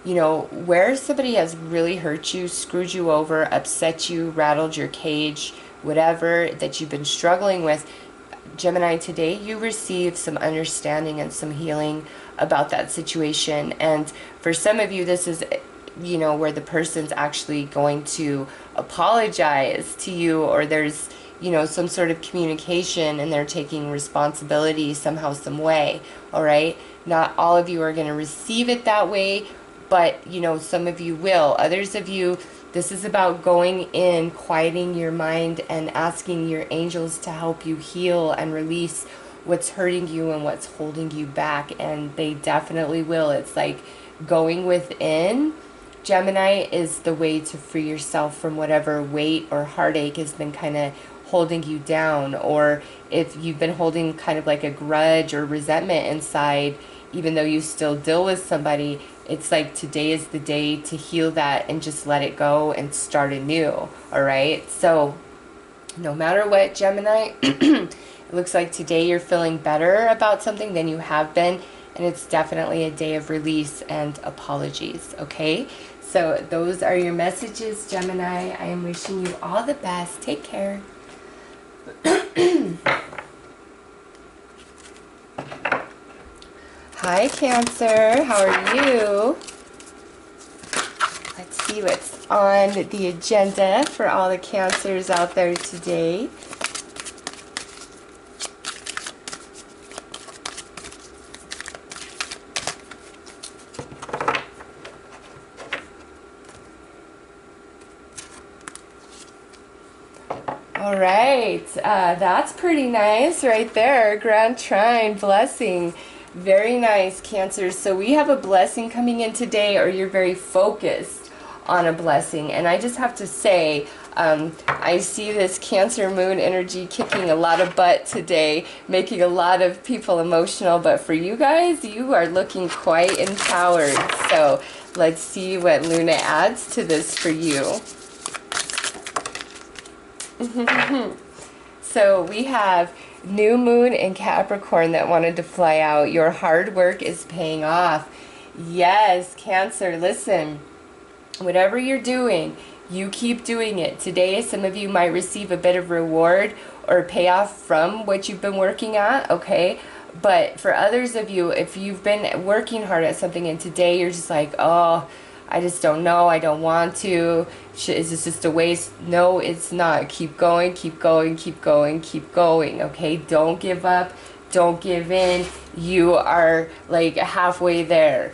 you know, where somebody has really hurt you, screwed you over, upset you, rattled your cage, whatever that you've been struggling with, Gemini, today you receive some understanding and some healing about that situation. And for some of you, this is, you know, where the person's actually going to apologize to you, or there's, you know, some sort of communication and they're taking responsibility somehow, some way, all right? Not all of you are going to receive it that way, but, you know, some of you will. Others of you, this is about going in, quieting your mind, and asking your angels to help you heal and release what's hurting you and what's holding you back, and they definitely will. It's like going within, Gemini, is the way to free yourself from whatever weight or heartache has been kind of holding you down, or if you've been holding kind of like a grudge or resentment inside, even though you still deal with somebody, it's like today is the day to heal that and just let it go and start anew, all right? So no matter what, Gemini, it looks like today you're feeling better about something than you have been, and it's definitely a day of release and apologies, okay? So those are your messages, Gemini. I am wishing you all the best. Take care. Hi, Cancer. How are you? Let's see what's on the agenda for all the Cancers out there today. All right, that's pretty nice right there. Grand Trine, blessing. Very nice, Cancer. So we have a blessing coming in today, or you're very focused on a blessing. And I just have to say, I see this Cancer moon energy kicking a lot of butt today, making a lot of people emotional. But for you guys, you are looking quite empowered. So let's see what Luna adds to this for you. So we have new moon in Capricorn that wanted to fly out. Your hard work is paying off. Yes, Cancer, listen. Whatever you're doing, you keep doing it. Today, some of you might receive a bit of reward or payoff from what you've been working at, okay? But for others of you, if you've been working hard at something and today you're just like, oh, I just don't know, I don't want to, is this just a waste? No, it's not. Keep going, keep going, keep going, keep going, okay? Don't give up, don't give in. You are like halfway there.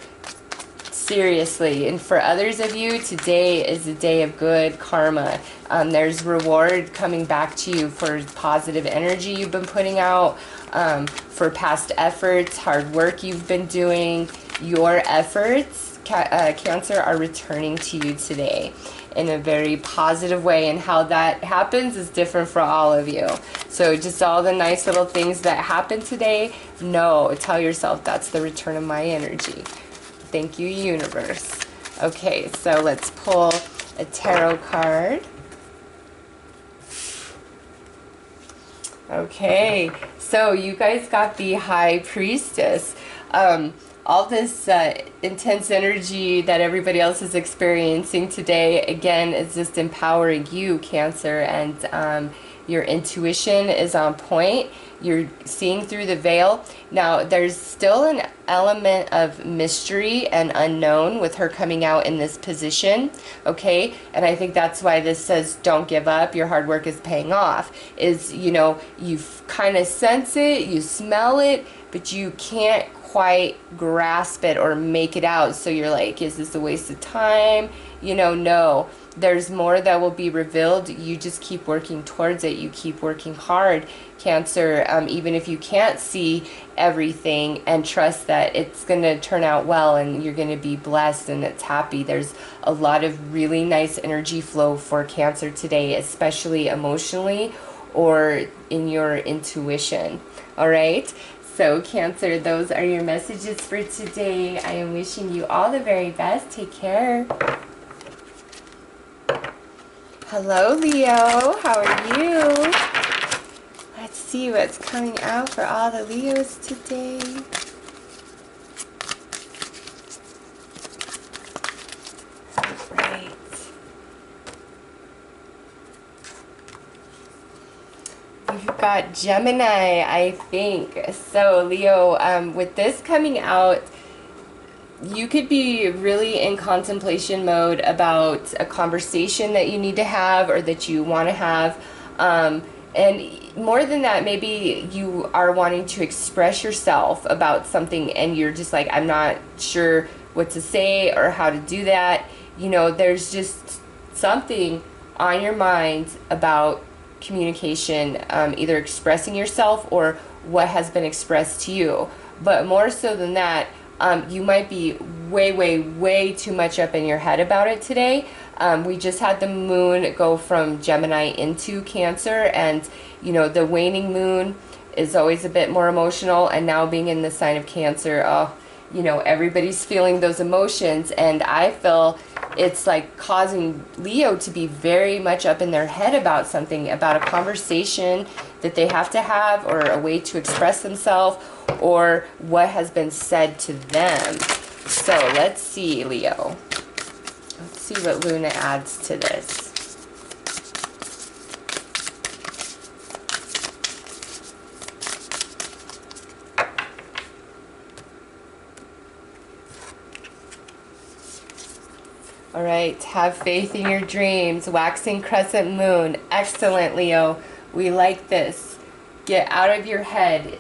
Seriously. And for others of you, today is a day of good karma. There's reward coming back to you for positive energy you've been putting out, for past efforts, hard work you've been doing. Your efforts, Cancer, are returning to you today in a very positive way, and how that happens is different for all of you. So just all the nice little things that happen today, tell yourself that's the return of my energy. Thank you, universe. Okay, so let's pull a tarot card. Okay, so you guys got the High Priestess. All this intense energy that everybody else is experiencing today, again, is just empowering you, Cancer, and your intuition is on point. You're seeing through the veil. Now, there's still an element of mystery and unknown with her coming out in this position, okay? And I think that's why this says, don't give up, your hard work is paying off. Is, you know, you kind of sense it, you smell it, but you can't quite grasp it or make it out. So you're like, is this a waste of time? You know, no. There's more that will be revealed. You just keep working towards it. You keep working hard, Cancer, even if you can't see everything, and trust that it's going to turn out well and you're going to be blessed and it's happy. There's a lot of really nice energy flow for Cancer today, especially emotionally or in your intuition. All right? So, Cancer, those are your messages for today. I am wishing you all the very best. Take care. Hello, Leo. How are you? Let's see what's coming out for all the Leos today. All right. You've got Gemini, I think. So, Leo, with this coming out, you could be really in contemplation mode about a conversation that you need to have or that you want to have. And more than that, maybe you are wanting to express yourself about something and you're just like, I'm not sure what to say or how to do that. You know, there's just something on your mind about communication, either expressing yourself or what has been expressed to you. But more so than that, you might be way too much up in your head about it today. We just had the moon go from Gemini into Cancer, and you know, the waning moon is always a bit more emotional, and now being in the sign of Cancer, you know, everybody's feeling those emotions, and I feel it's like causing Leo to be very much up in their head about something, about a conversation that they have to have, or a way to express themselves, or what has been said to them. So let's see, Leo. Let's see what Luna adds to this. All right, have faith in your dreams. Waxing crescent moon. Excellent, Leo. We like this. Get out of your head.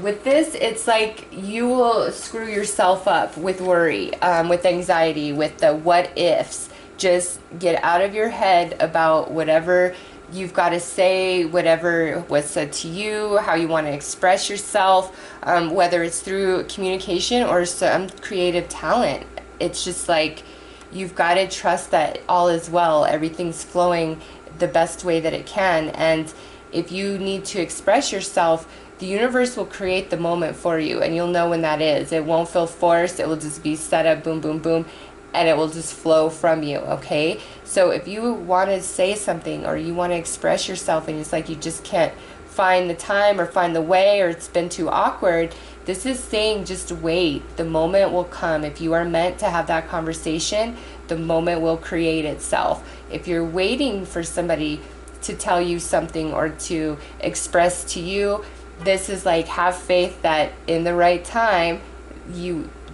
With this, it's like you will screw yourself up with worry, with anxiety, with the what ifs. Just get out of your head about whatever you've got to say whatever was said to you, how you want to express yourself, whether it's through communication or some creative talent. It's just like, you've got to trust that all is well, everything's flowing the best way that it can. And if you need to express yourself, the universe will create the moment for you, and you'll know when that is. It won't feel forced. It will just be set up, boom, boom, boom, and it will just flow from you, okay? So if you want to say something or you want to express yourself and it's like you just can't find the time or find the way, or it's been too awkward, this is saying just wait. The moment will come. If you are meant to have that conversation, the moment will create itself. If you're waiting for somebody to tell you something or to express to you, this is like, have faith that in the right time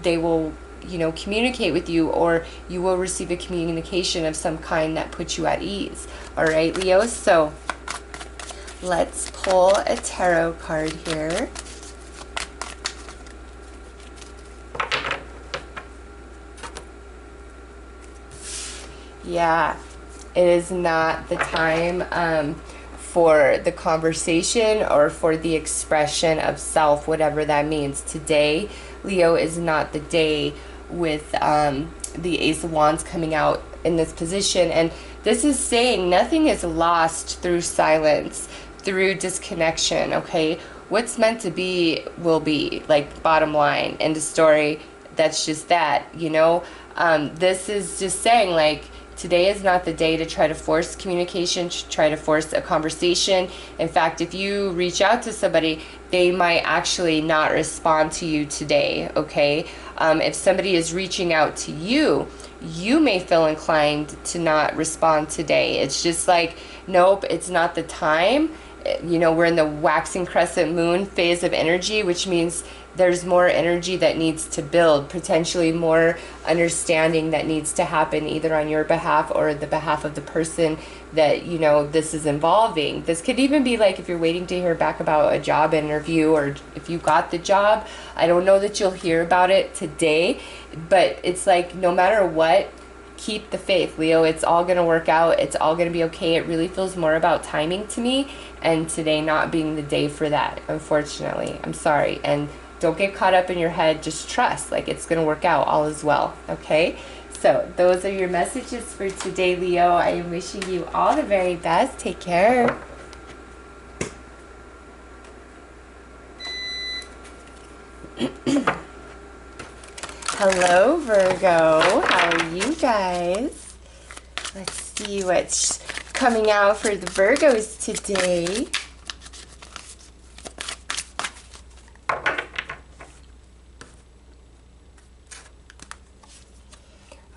they will, you know, communicate with you, or you will receive a communication of some kind that puts you at ease. All right, Leo, so let's pull a tarot card here. Yeah, it is not the time for the conversation or for the expression of self, whatever that means. Today, Leo, is not the day with the Ace of Wands coming out in this position. And this is saying nothing is lost through silence, through disconnection, okay? What's meant to be will be, like, bottom line, end of story. That's just that, you know? This is just saying, like, today is not the day to try to force communication, to try to force a conversation. In fact, if you reach out to somebody, they might actually not respond to you today, okay? If somebody is reaching out to you, you may feel inclined to not respond today. It's just like, nope, it's not the time. You know, we're in the waxing crescent moon phase of energy, which means there's more energy that needs to build, potentially more understanding that needs to happen either on your behalf or the behalf of the person that, you know, this is involving. This could even be like if you're waiting to hear back about a job interview, or if you got the job. I don't know that you'll hear about it today, but it's like, no matter what, keep the faith, Leo. It's all going to work out. It's all going to be okay. It really feels more about timing to me, and today not being the day for that, unfortunately. I'm sorry. And don't get caught up in your head. Just trust, like, it's going to work out. All is well, okay? So those are your messages for today, Leo. I am wishing you all the very best. Take care. Hello, Virgo. How are you guys? Let's see what's coming out for the Virgos today.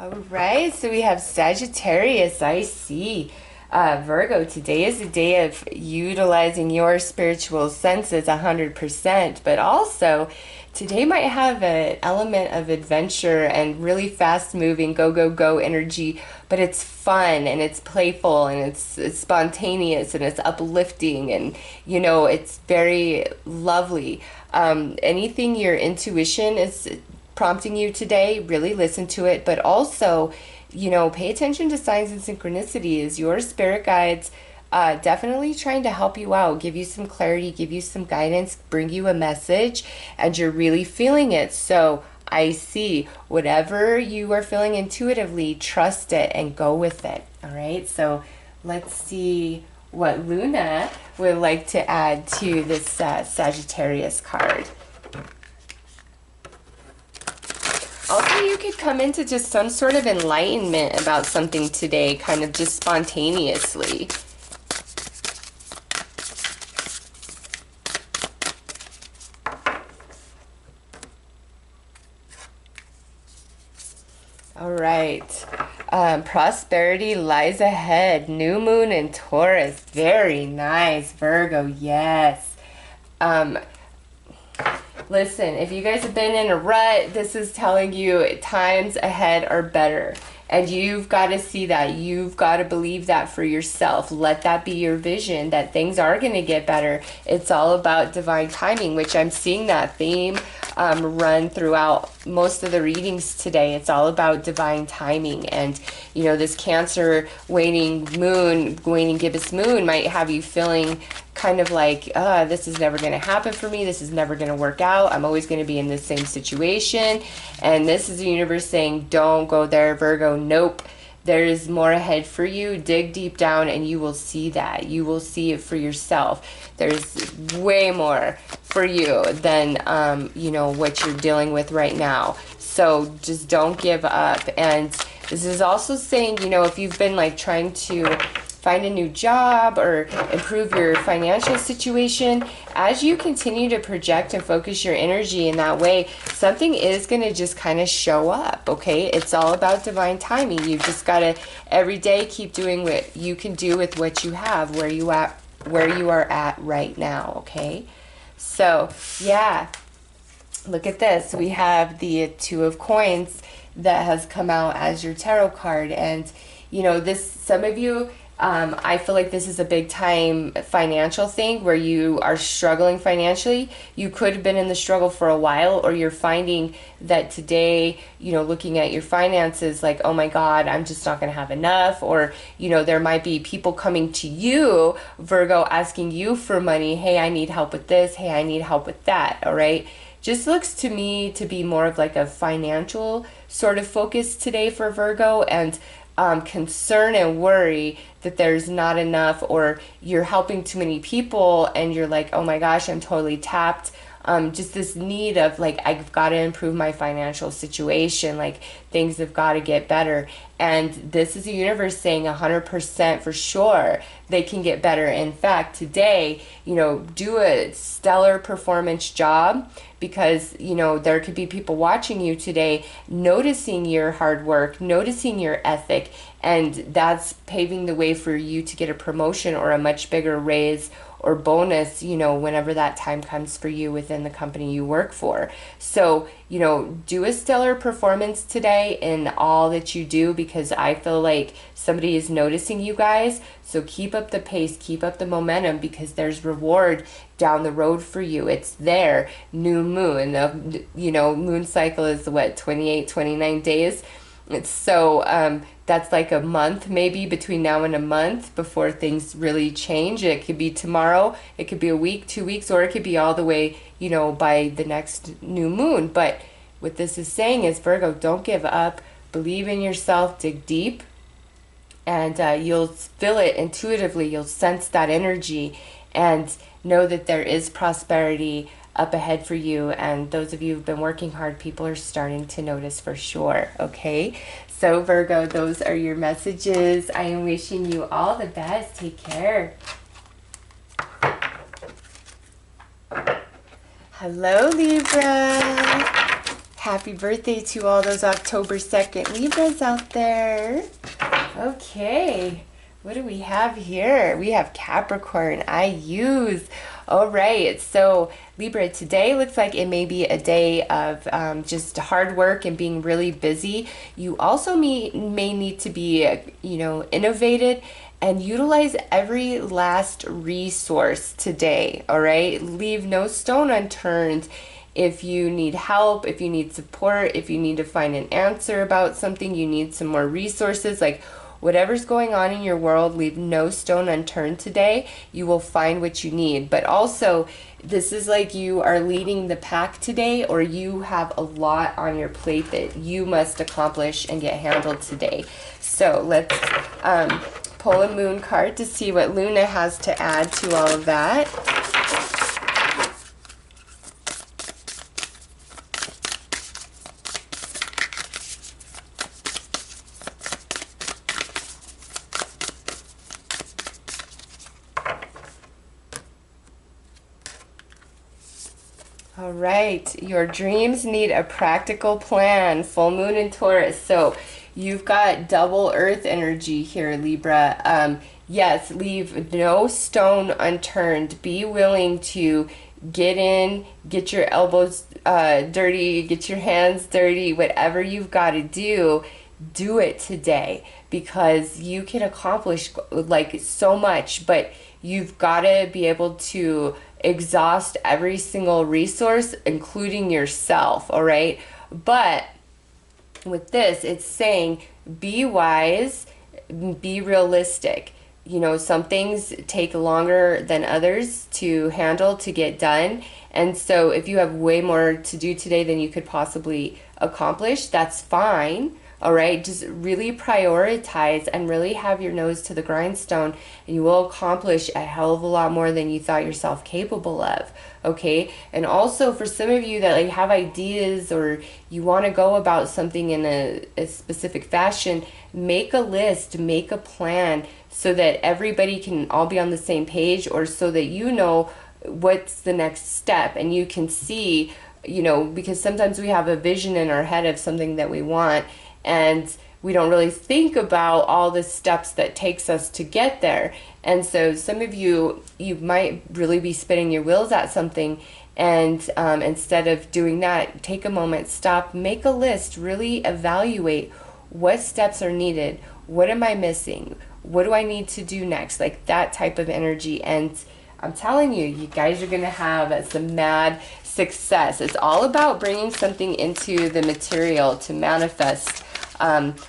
All right, so we have Sagittarius. I see. Virgo, today is a day of utilizing your spiritual senses 100%, but also today might have an element of adventure and really fast-moving, go, go, go energy, but it's fun and it's playful and it's spontaneous and it's uplifting, and, you know, it's very lovely. Anything your intuition is prompting you today, really listen to it, but also, you know, pay attention to signs and synchronicities. Your spirit guides definitely trying to help you out, give you some clarity, give you some guidance, bring you a message, and you're really feeling it. So I see whatever you are feeling intuitively, trust it and go with it. All right, so let's see what Luna would like to add to this Sagittarius card. Also, you could come into just some sort of enlightenment about something today, kind of just spontaneously. All right. Prosperity lies ahead. New moon in Taurus. Very nice, Virgo. Yes. Listen, if you guys have been in a rut, this is telling you times ahead are better. And you've got to see that. You've got to believe that for yourself. Let that be your vision, that things are going to get better. It's all about divine timing, which I'm seeing that theme run throughout most of the readings today. It's all about divine timing. And, you know, this Cancer waning gibbous moon might have you feeling kind of like, this is never going to happen for me. This is never going to work out. I'm always going to be in the same situation. And this is the universe saying, don't go there, Virgo. Nope. There's more ahead for you. Dig deep down and you will see that. You will see it for yourself. There's way more for you than, you know, what you're dealing with right now. So just don't give up. And this is also saying, you know, if you've been like trying to find a new job or improve your financial situation, as you continue to project and focus your energy in that way, something is going to just kind of show up, okay? It's all about divine timing. You've just got to every day keep doing what you can do with what you have, where you are at right now, okay? So, yeah. Look at this. We have the Two of Coins that has come out as your tarot card, and you know, this, some of you, I feel like this is a big time financial thing where you are struggling financially. You could have been in the struggle for a while, or you're finding that today, you know, looking at your finances like, oh my God, I'm just not going to have enough. Or, you know, there might be people coming to you, Virgo, asking you for money. Hey, I need help with this. Hey, I need help with that. All right. Just looks to me to be more of like a financial sort of focus today for Virgo, and concern and worry that there's not enough, or you're helping too many people and you're like, oh my gosh, I'm totally tapped. Just this need of like, I've got to improve my financial situation, like things have got to get better. And this is the universe saying 100% for sure they can get better. In fact, today, you know, do a stellar performance job, because, you know, there could be people watching you today noticing your hard work, noticing your ethic, and that's paving the way for you to get a promotion or a much bigger raise or bonus, you know, whenever that time comes for you within the company you work for. So, you know, do a stellar performance today in all that you do, because I feel like somebody is noticing you guys. So keep up the pace, keep up the momentum, because there's reward down the road for you. It's there. New moon, the, you know, moon cycle is what, 28, 29 days. It's so, that's like a month maybe, between now and a month before things really change. It could be tomorrow, it could be a week, 2 weeks, or it could be all the way, you know, by the next new moon. But what this is saying is, Virgo, don't give up. Believe in yourself, dig deep, and you'll feel it intuitively. You'll sense that energy and know that there is prosperity up ahead for you. And those of you who've been working hard, people are starting to notice for sure, okay? So Virgo, those are your messages. I am wishing you all the best. Take care. Hello, Libra. Happy birthday to all those October 2nd Libras out there. Okay, what do we have here? We have Capricorn. I use. All right, so Libra, today looks like it may be a day of just hard work and being really busy. You also may need to be, you know, innovative and utilize every last resource today, all right? Leave no stone unturned. If you need help, if you need support, if you need to find an answer about something, you need some more resources, like whatever's going on in your world, leave no stone unturned today. You will find what you need. But also, this is like you are leading the pack today, or you have a lot on your plate that you must accomplish and get handled today. So let's pull a moon card to see what Luna has to add to all of that. All right, your dreams need a practical plan. Full moon in Taurus. So you've got double earth energy here, Libra. Yes, leave no stone unturned. Be willing to get in, get your elbows dirty, get your hands dirty, whatever you've got to do do it today, because you can accomplish like so much, but you've got to be able to exhaust every single resource, including yourself, all right? But with this, it's saying be wise, be realistic. You know, some things take longer than others to handle, to get done. And so if you have way more to do today than you could possibly accomplish, that's fine. All right, just really prioritize and really have your nose to the grindstone, and you will accomplish a hell of a lot more than you thought yourself capable of. Okay, and also for some of you that like have ideas or you want to go about something in a specific fashion, make a list, make a plan, so that everybody can all be on the same page, or so that you know what's the next step, and you can see, you know, because sometimes we have a vision in our head of something that we want, and we don't really think about all the steps that takes us to get there. And so some of you might really be spinning your wheels at something, and instead of doing that, take a moment, stop, make a list, really evaluate what steps are needed, what am I missing, what do I need to do next, like that type of energy. And I'm telling you, you guys are gonna have some mad success. It's all about bringing something into the material to manifest,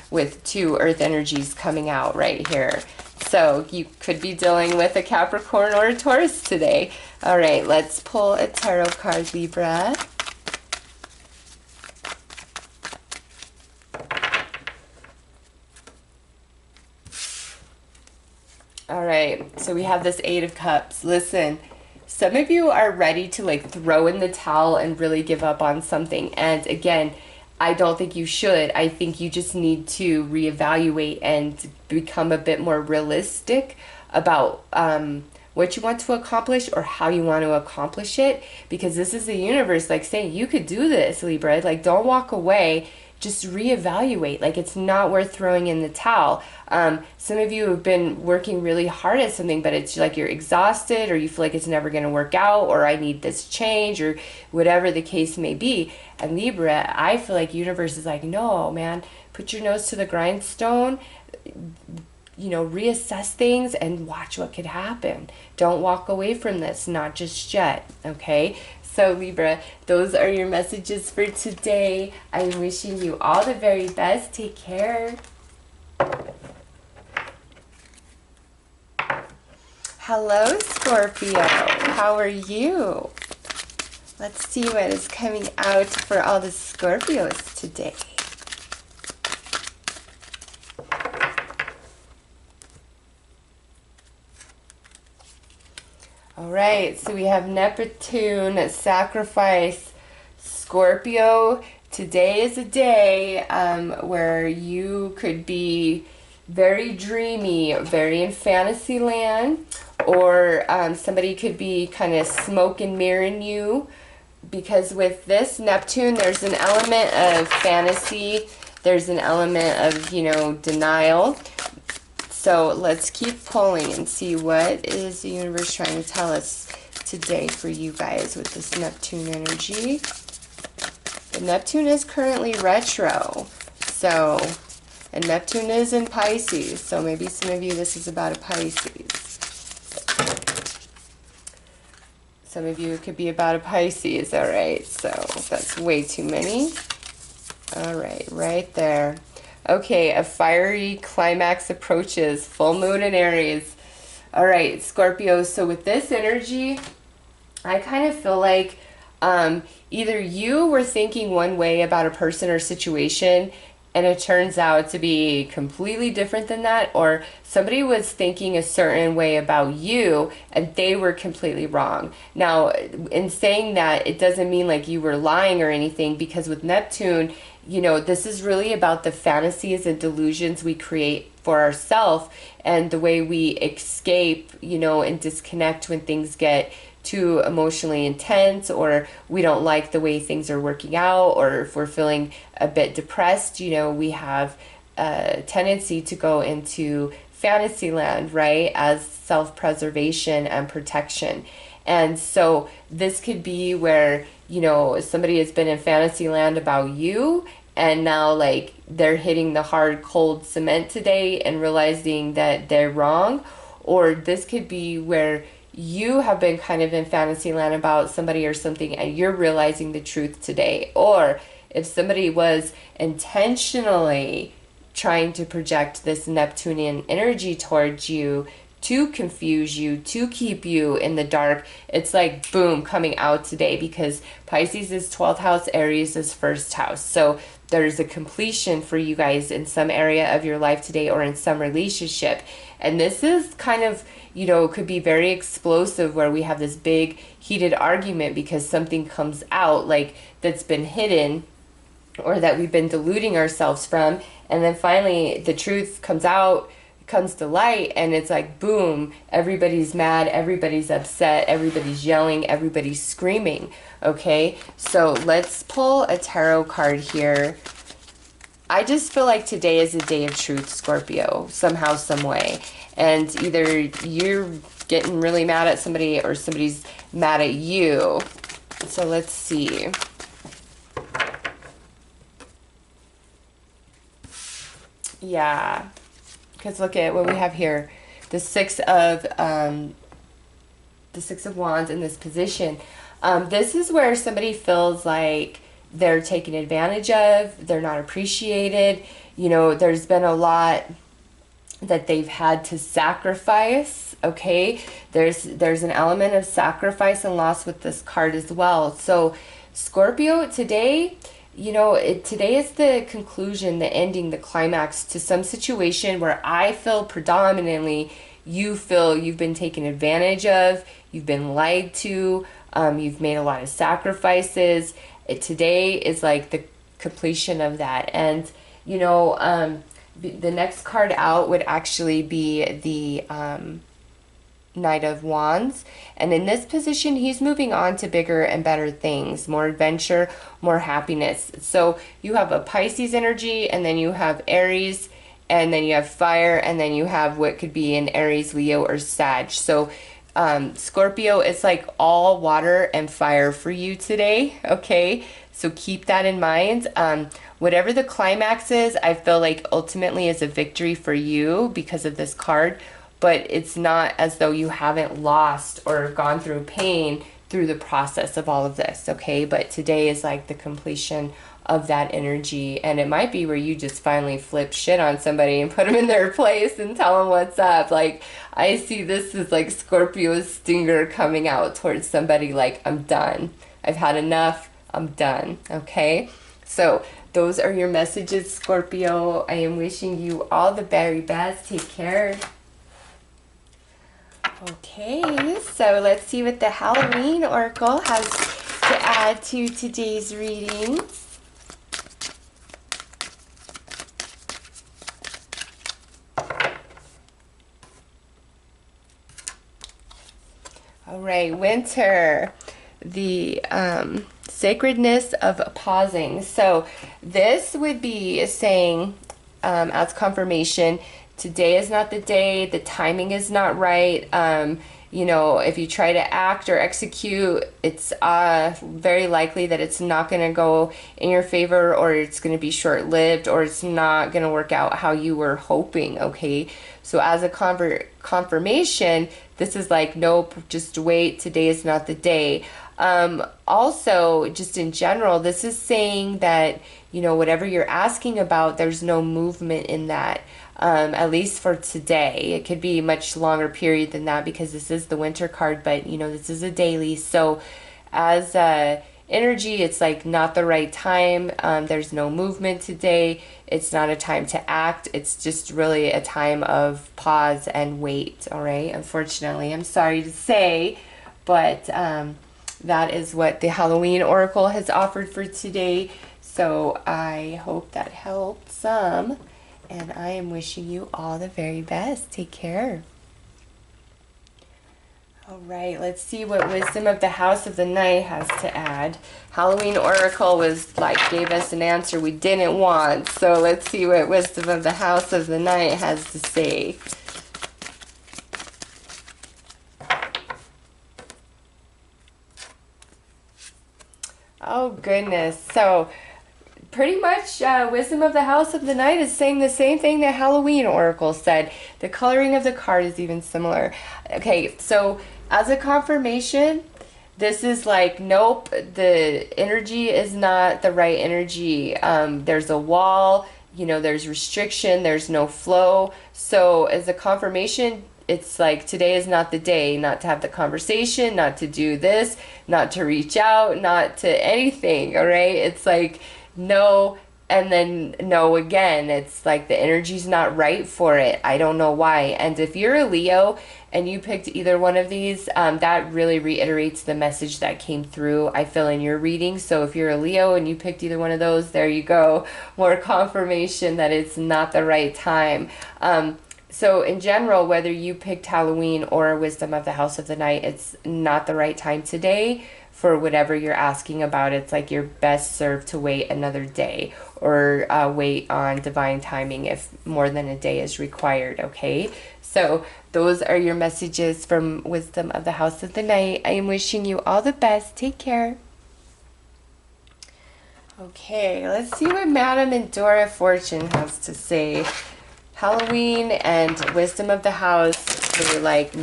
with two earth energies coming out right here. So you could be dealing with a Capricorn or a Taurus today. All right, let's pull a tarot card, Libra. All right, so we have this Eight of Cups. Listen, some of you are ready to like throw in the towel and really give up on something. And again, I don't think you should. I think you just need to reevaluate and become a bit more realistic about what you want to accomplish or how you want to accomplish it, because this is the universe like saying you could do this, Libra. Like, don't walk away. Just reevaluate. Like, it's not worth throwing in the towel. Some of you have been working really hard at something, but it's like you're exhausted, or you feel like it's never going to work out, or I need this change, or whatever the case may be. And Libra, I feel like universe is like, no, man, put your nose to the grindstone, you know, reassess things and watch what could happen. Don't walk away from this, not just yet, okay? So Libra, those are your messages for today. I'm wishing you all the very best. Take care. Hello, Scorpio. How are you? Let's see what is coming out for all the Scorpios today. All right, so we have Neptune, sacrifice, Scorpio. Today is a day where you could be very dreamy, very in fantasy land, or somebody could be kind of smoke and mirroring you, because with this Neptune, there's an element of fantasy, there's an element of, you know, denial. So let's keep pulling and see what is the universe trying to tell us today for you guys with this Neptune energy. The Neptune is currently retro, so, and Neptune is in Pisces, so maybe some of you, this is about a Pisces. Some of you, it could be about a Pisces, all right, so that's way too many. All right, right there. Okay, a fiery climax approaches, full moon in Aries. All right, Scorpio, so with this energy, I kind of feel like either you were thinking one way about a person or situation, and it turns out to be completely different than that, or somebody was thinking a certain way about you and they were completely wrong. Now, in saying that, it doesn't mean like you were lying or anything, because with Neptune, you know, this is really about the fantasies and delusions we create for ourselves, and the way we escape, you know, and disconnect when things get too emotionally intense, or we don't like the way things are working out, or if we're feeling a bit depressed, you know, we have a tendency to go into fantasy land, right, as self-preservation and protection. And so this could be where, you know, somebody has been in fantasy land about you, and now like they're hitting the hard cold cement today and realizing that they're wrong. Or this could be where you have been kind of in fantasy land about somebody or something and you're realizing the truth today. Or if somebody was intentionally trying to project this Neptunian energy towards you to confuse you, to keep you in the dark, it's like boom, coming out today, because Pisces is 12th house, Aries is 1st house. So there's a completion for you guys in some area of your life today, or in some relationship. And this is kind of, you know, could be very explosive, where we have this big heated argument because something comes out like that's been hidden, or that we've been deluding ourselves from. And then finally the truth comes out, comes to light, and it's like boom, everybody's mad, everybody's upset, everybody's yelling, everybody's screaming. Okay, so let's pull a tarot card here. I just feel like today is a day of truth, Scorpio, somehow, some way. And either you're getting really mad at somebody or somebody's mad at you. So let's see. Yeah, because look at what we have here. The Six of Wands in this position. This is where somebody feels like they're taken advantage of, they're not appreciated. You know, there's been a lot that they've had to sacrifice. Okay, there's an element of sacrifice and loss with this card as well. So Scorpio, today, you know, today is the conclusion, the ending, the climax to some situation where I feel predominantly you feel you've been taken advantage of, you've been lied to, you've made a lot of sacrifices. Today is like the completion of that. And, you know, the next card out would actually be the Knight of Wands. And in this position, he's moving on to bigger and better things, more adventure, more happiness. So you have a Pisces energy, and then you have Aries, and then you have fire, and then you have what could be an Aries, Leo, or Sag. So Scorpio, it's like all water and fire for you today. Okay, so keep that in mind. Whatever the climax is, I feel like ultimately is a victory for you because of this card. But it's not as though you haven't lost or gone through pain through the process of all of this, okay? But today is like the completion of that energy, and it might be where you just finally flip shit on somebody and put them in their place and tell them what's up. Like, I see this as like Scorpio's stinger coming out towards somebody, like, I'm done. I've had enough. I'm done, okay? So those are your messages, Scorpio. I am wishing you all the very best. Take care. Okay, so let's see what the Halloween Oracle has to add to today's reading. All right, winter, the sacredness of pausing. So this would be saying, as confirmation, today is not the day, the timing is not right. You know, if you try to act or execute, it's very likely that it's not going to go in your favor, or it's going to be short-lived, or it's not going to work out how you were hoping, okay? So as a confirmation, this is like, nope, just wait, today is not the day. Also, just in general, this is saying that, you know, whatever you're asking about, there's no movement in that. At least for today. It could be a much longer period than that because this is the winter card, but you know, this is a daily. So as energy, it's like not the right time. There's no movement today. It's not a time to act. It's just really a time of pause and wait. All right. Unfortunately, I'm sorry to say, but that is what the Halloween Oracle has offered for today. So I hope that helped some. And I am wishing you all the very best. Take care. All right, let's see what wisdom of the House of the Night has to add. Halloween Oracle was like, gave us an answer we didn't want. So let's see what wisdom of the House of the Night has to say. Oh, goodness. So pretty much Wisdom of the House of the Night is saying the same thing that Halloween Oracle said. The coloring of the card is even similar. Okay, so as a confirmation, this is like, nope, the energy is not the right energy. There's a wall, you know, there's restriction, there's no flow. So as a confirmation, it's like today is not the day, not to have the conversation, not to do this, not to reach out, not to anything, all right? It's like no, and then no again. It's like the energy's not right for it. I don't know why. And if you're a Leo and you picked either one of these, that really reiterates the message that came through, I feel, in your reading. So if you're a Leo and you picked either one of those, there you go. More confirmation that it's not the right time. So in general, whether you picked Halloween or Wisdom of the House of the Night, it's not the right time today for whatever you're asking about. It's like you're best served to wait another day, or wait on divine timing if more than a day is required, okay? So those are your messages from Wisdom of the House of the Night. I am wishing you all the best. Take care. Okay, let's see what Madame Endora Fortune has to say. Halloween and Wisdom of the House for like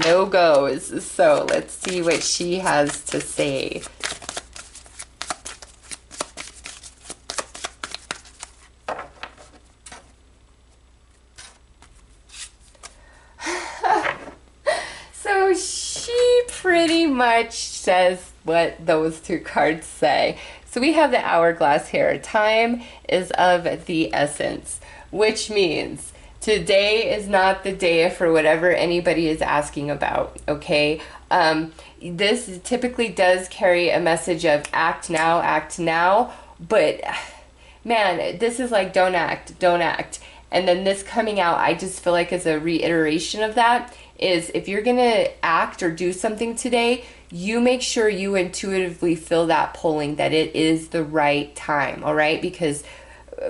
no-goes. So let's see what she has to say. So she pretty much says what those two cards say. So we have the hourglass here. Time is of the essence, which means today is not the day for whatever anybody is asking about, okay? This typically does carry a message of act now, but man, this is like don't act. And then this coming out, I just feel like is a reiteration of that, is if you're gonna act or do something today, you make sure you intuitively feel that pulling that it is the right time, all right? Because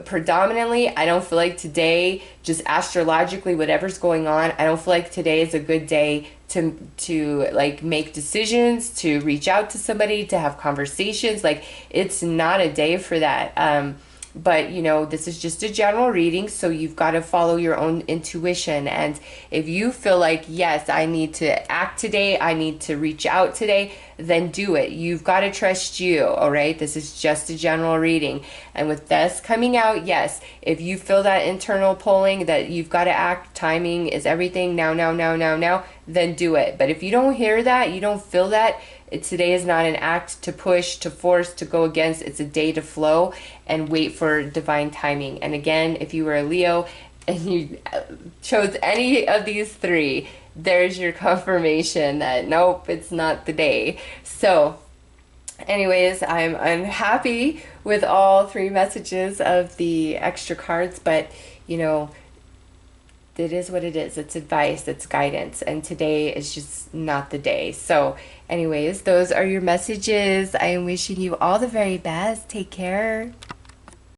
predominantly, I don't feel like today, just astrologically, whatever's going on, I don't feel like today is a good day to like make decisions, to reach out to somebody, to have conversations. Like, it's not a day for that. But, you know, this is just a general reading, so you've got to follow your own intuition. And if you feel like, yes, I need to act today, I need to reach out today, then do it. You've got to trust you, all right? This is just a general reading. And with this coming out, yes, if you feel that internal pulling that you've got to act, timing is everything, now, then do it. But if you don't hear that, you don't feel that, today is not an act to push, to force, to go against. It's a day to flow and wait for divine timing. And again, if you were a Leo and you chose any of these three, there's your confirmation that nope, it's not the day. So anyways, I'm happy with all three messages of the extra cards, but you know, it is what it is. It's advice, it's guidance, and today is just not the day. So anyways, those are your messages. I am wishing you all the very best. Take care.